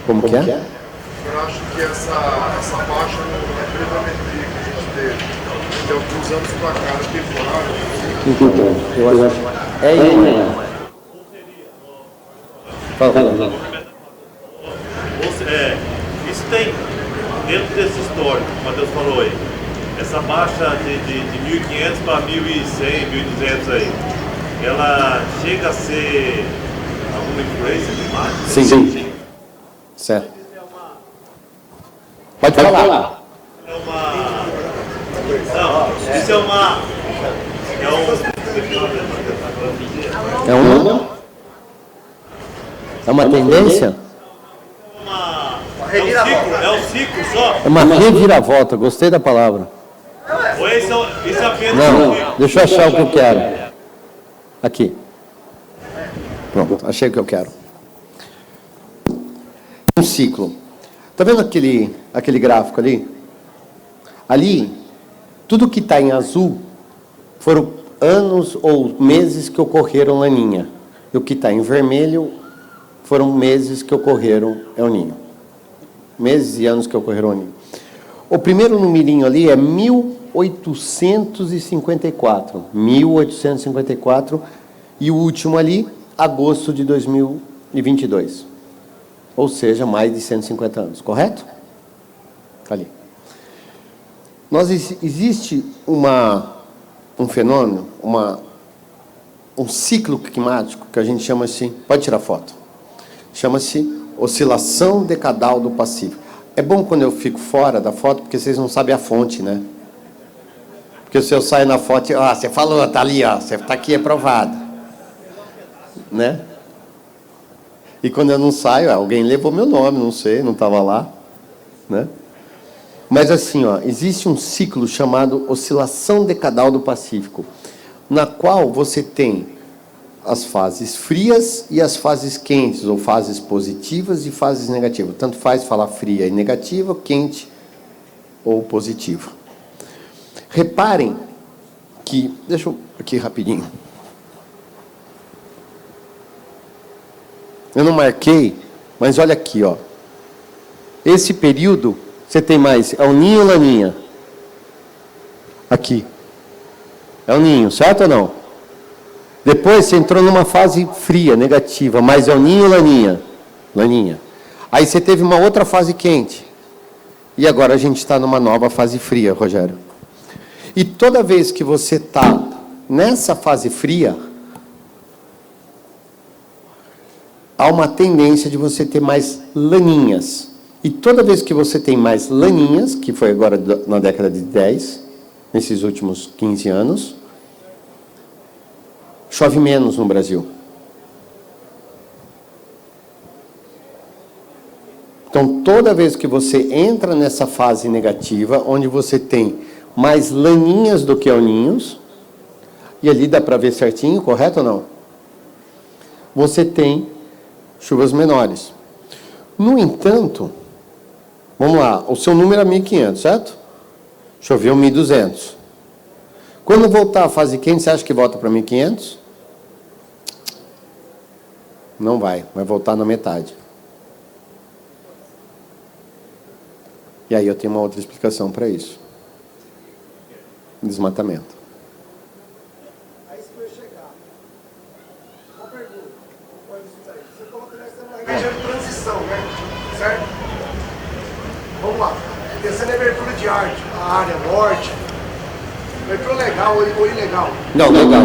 Como que é? Eu acho que essa baixa na gravimetria que a gente teve, de alguns anos para cá, temporário. Então, eu acho. É Fala. Isso tem, dentro desse histórico, que o Matheus falou aí, essa baixa de 1.500 para 1.100, 1.200 aí, ela chega a ser alguma influência climática? Sim. Certo. Pode falar. É uma... Não, isso é uma... É uma tendência? É um ciclo só? É uma reviravolta, gostei da palavra. Ou isso é apenas Não, deixa eu achar o que eu quero. Aqui. Pronto, achei o que eu quero. Um ciclo. Está vendo aquele gráfico ali? Ali, tudo que está em azul foram anos ou meses que ocorreram laninha. E o que está em vermelho foram meses que ocorreram El Ninho. Meses e anos que ocorreram El Ninho. O primeiro numerinho ali é 1854. 1854. E o último ali, agosto de 2022. Ou seja, mais de 150 anos. Correto? Está ali. Existe um fenômeno, um ciclo climático que a gente chama assim, pode tirar foto, chama-se oscilação decadal do Pacífico. É bom quando eu fico fora da foto, porque vocês não sabem a fonte, né? Porque se eu saio na foto, você falou, tá ali, você tá aqui, é provado. Né? E quando eu não saio, alguém levou meu nome, não sei, não estava lá, né? Mas assim, existe um ciclo chamado oscilação decadal do Pacífico, na qual você tem as fases frias e as fases quentes, ou fases positivas e fases negativas. Tanto faz falar fria e negativa, quente ou positiva. Reparem que... Deixa eu... Aqui, rapidinho. Eu não marquei, mas olha aqui, Esse período... Você tem mais El Ninho ou Laninha? Aqui. El Ninho, certo ou não? Depois você entrou numa fase fria, negativa, mais El Ninho ou Laninha? Laninha. Aí você teve uma outra fase quente. E agora a gente está numa nova fase fria, Rogério. E toda vez que você está nessa fase fria, há uma tendência de você ter mais laninhas. E toda vez que você tem mais laninhas, que foi agora na década de 10, nesses últimos 15 anos, chove menos no Brasil. Então, toda vez que você entra nessa fase negativa, onde você tem mais laninhas do que El Ninhos, e ali dá para ver certinho, correto ou não? Você tem chuvas menores. No entanto... Vamos lá, o seu número é 1.500, certo? Choveu 1.200. Quando voltar à fase quente, você acha que volta para 1.500? Não vai voltar na metade. E aí eu tenho uma outra explicação para isso. Desmatamento. Aí você vai chegar. Uma pergunta. Você coloca nessa região de transição, né? Certo? Vamos lá. Pensando em abertura de arte, a área norte. Abertura legal ou ilegal? Não, legal.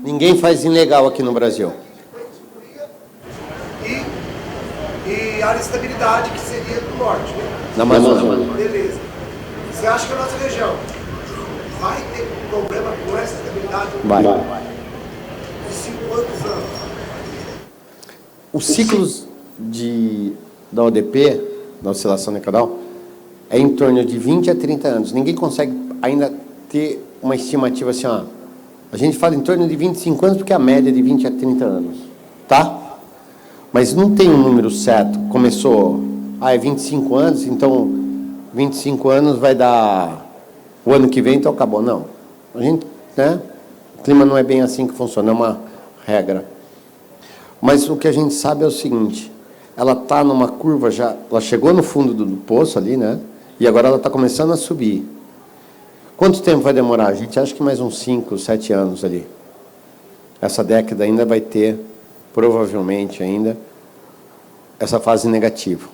Ninguém faz ilegal aqui no Brasil. E área de estabilidade, que seria do norte, né? Na Amazônia. Beleza. Você acha que a nossa região vai ter problema com essa estabilidade? Vai. De 50 anos. Os ciclos da ODP, da oscilação decadal, é em torno de 20 a 30 anos. Ninguém consegue ainda ter uma estimativa assim, a gente fala em torno de 25 anos, porque a média é de 20 a 30 anos, tá? Mas não tem um número certo. Começou, é 25 anos, então 25 anos vai dar o ano que vem, então acabou. Não. A gente, né? O clima não é bem assim que funciona, é uma regra. Mas o que a gente sabe é o seguinte, ela está numa curva já, ela chegou no fundo do poço ali, né? E agora ela está começando a subir. Quanto tempo vai demorar? A gente acha que mais uns 5, 7 anos ali. Essa década ainda vai ter, provavelmente ainda, essa fase negativa.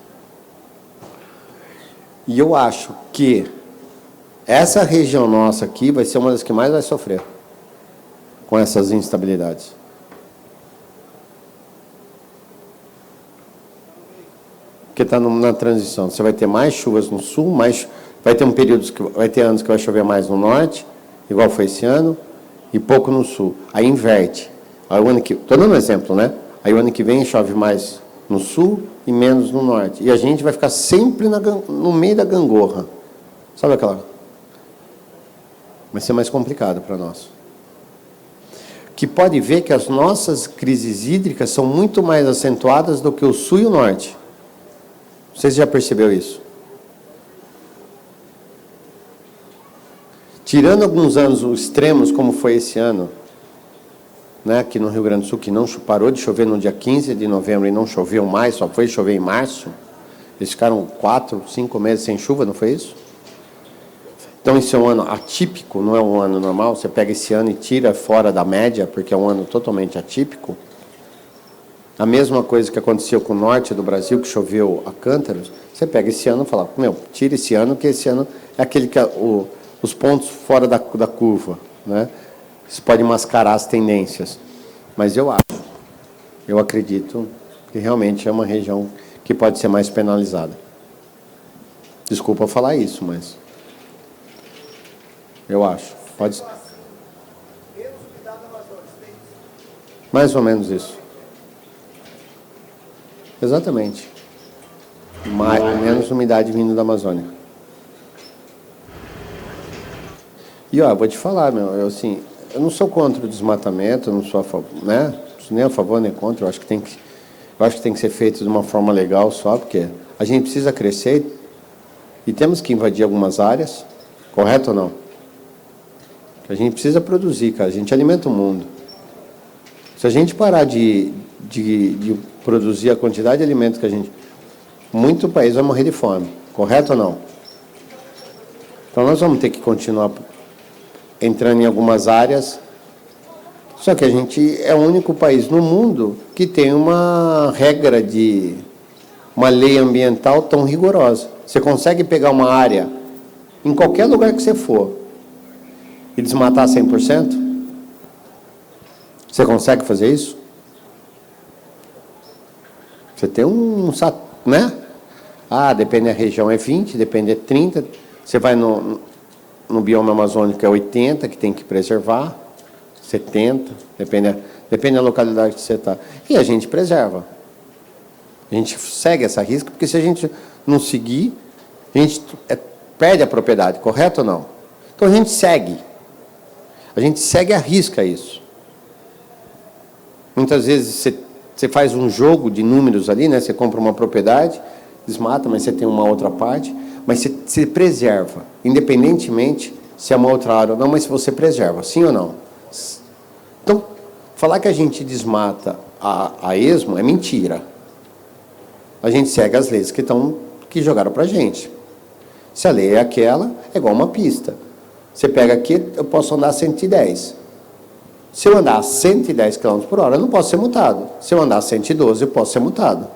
E eu acho que essa região nossa aqui vai ser uma das que mais vai sofrer. com essas instabilidades. Porque está na transição. Você vai ter mais chuvas no sul, vai ter anos que vai chover mais no norte, igual foi esse ano, e pouco no sul. Aí inverte. Estou dando um exemplo, né? Aí o ano que vem chove mais no sul e menos no norte. E a gente vai ficar sempre no meio da gangorra. Sabe aquela? Vai ser mais complicado para nós. Que pode ver que as nossas crises hídricas são muito mais acentuadas do que o sul e o norte. Vocês já perceberam isso? Tirando alguns anos extremos, como foi esse ano, né, aqui no Rio Grande do Sul, que não parou de chover no dia 15 de novembro e não choveu mais, só foi chover em março. Eles ficaram 4, 5 meses sem chuva, não foi isso? Então, esse é um ano atípico, não é um ano normal. Você pega esse ano e tira fora da média, porque é um ano totalmente atípico. A mesma coisa que aconteceu com o norte do Brasil, que choveu a cântaros, você pega esse ano e fala, tira esse ano, que esse ano é aquele que os pontos fora da curva, né? Isso pode mascarar as tendências. Mas eu acredito que realmente é uma região que pode ser mais penalizada. Desculpa falar isso, mas eu acho. Pode. Mais ou menos isso. Exatamente. Menos umidade vindo da Amazônia. E eu vou te falar, eu não sou contra o desmatamento, eu não sou a favor, né? Nem a favor nem contra. Eu acho que tem que ser feito de uma forma legal só, porque a gente precisa crescer e temos que invadir algumas áreas, correto ou não? A gente precisa produzir, cara. A gente alimenta o mundo. Se a gente parar de produzir a quantidade de alimentos que a gente... Muito país vai morrer de fome. Correto ou não? Então, nós vamos ter que continuar entrando em algumas áreas. Só que a gente é o único país no mundo que tem uma regra uma lei ambiental tão rigorosa. Você consegue pegar uma área em qualquer lugar que você for e desmatar 100%? Você consegue fazer isso? Você tem né? Depende da região, é 20, depende, é 30. Você vai no bioma amazônico, é 80, que tem que preservar, 70, depende da localidade que você está. E a gente preserva. A gente segue essa risca, porque se a gente não seguir, a gente perde a propriedade, correto ou não? Então a gente segue. A gente segue a risca isso. Muitas vezes você faz um jogo de números ali, né? Você compra uma propriedade, desmata, mas você tem uma outra parte, mas você preserva, independentemente se é uma outra área ou não, mas você preserva, sim ou não? Então, falar que a gente desmata a esmo é mentira. A gente segue as leis que jogaram para a gente. Se a lei é aquela, é igual uma pista. Você pega aqui, eu posso andar a 110. Se eu andar a 110 km por hora, eu não posso ser multado. Se eu andar a 112, eu posso ser multado.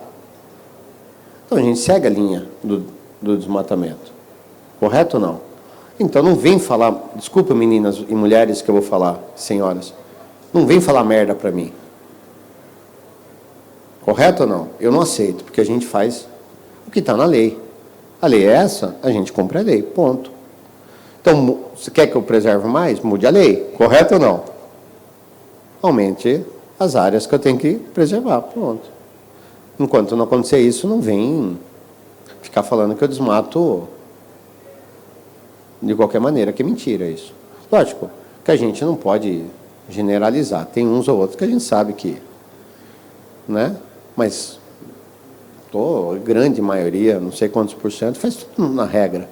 Então, a gente segue a linha do desmatamento. Correto ou não? Então, não vem falar... Desculpa, meninas e mulheres que eu vou falar, senhoras. Não vem falar merda para mim. Correto ou não? Eu não aceito, porque a gente faz o que está na lei. A lei é essa, a gente cumpre a lei, ponto. Então, você quer que eu preserve mais? Mude a lei, correto ou não? Aumente as áreas que eu tenho que preservar, pronto. Enquanto não acontecer isso, não vem ficar falando que eu desmato de qualquer maneira, que é mentira isso. Lógico que a gente não pode generalizar. Tem uns ou outros que a gente sabe que... né? Mas a grande maioria, não sei quantos por cento, faz tudo na regra.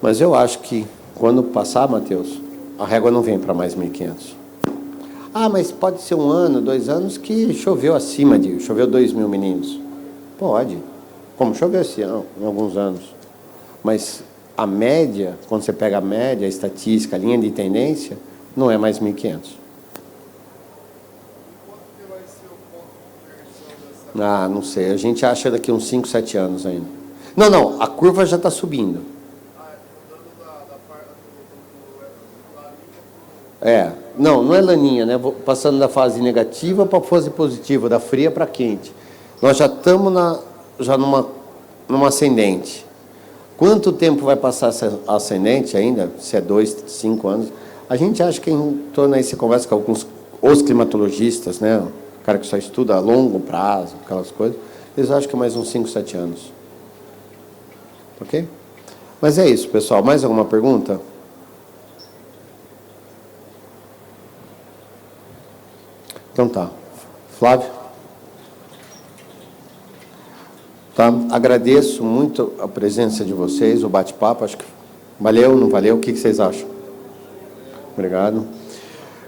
Mas eu acho que quando passar, Matheus, a régua não vem para mais 1.500. Mas pode ser 1 ano, 2 anos que choveu choveu 2.000 meninos. Pode. Como choveu esse ano, em alguns anos. Mas a média, quando você pega a média, a estatística, a linha de tendência, não é mais 1.500. Não sei. A gente acha daqui uns 5, 7 anos ainda. Não. A curva já está subindo. Não é laninha, né? Passando da fase negativa para a fase positiva, da fria para quente. Nós já estamos numa ascendente. Quanto tempo vai passar essa ascendente ainda? Se é 2, 5 anos? A gente acha que em torno aí, você conversa com os climatologistas, né? O cara que só estuda a longo prazo, aquelas coisas, eles acham que é mais uns 5, 7 anos. Ok? Mas é isso, pessoal. Mais alguma pergunta? Então tá. Flávio? Tá? Agradeço muito a presença de vocês, o bate-papo. Acho que valeu, não valeu? O que vocês acham? Obrigado.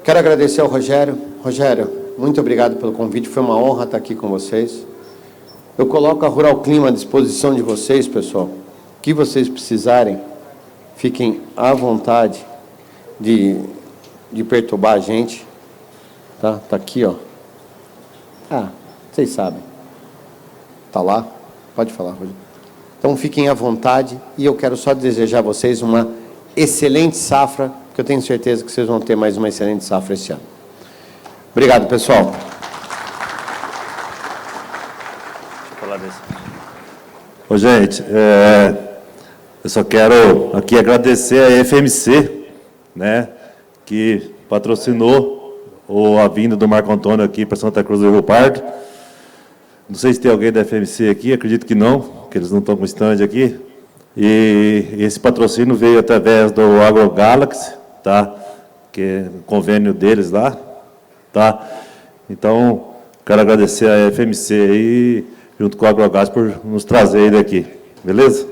Quero agradecer ao Rogério. Rogério, muito obrigado pelo convite. Foi uma honra estar aqui com vocês. Eu coloco a Rural Clima à disposição de vocês, pessoal. O que vocês precisarem, fiquem à vontade de perturbar a gente. Tá aqui, ó. Vocês sabem. Tá lá? Pode falar, Rogério. Então, fiquem à vontade e eu quero só desejar a vocês uma excelente safra, porque eu tenho certeza que vocês vão ter mais uma excelente safra esse ano. Obrigado, pessoal. Ô, gente, eu só quero aqui agradecer a FMC, né, que patrocinou a vinda do Marco Antônio aqui para Santa Cruz do Rio Pardo. Não sei se tem alguém da FMC aqui, acredito que não, que eles não estão com stand aqui. E esse patrocínio veio através do AgroGalaxy, tá? Que é o convênio deles lá, tá? Então, quero agradecer a FMC aí, junto com o AgroGalaxy, por nos trazer ele aqui. Beleza?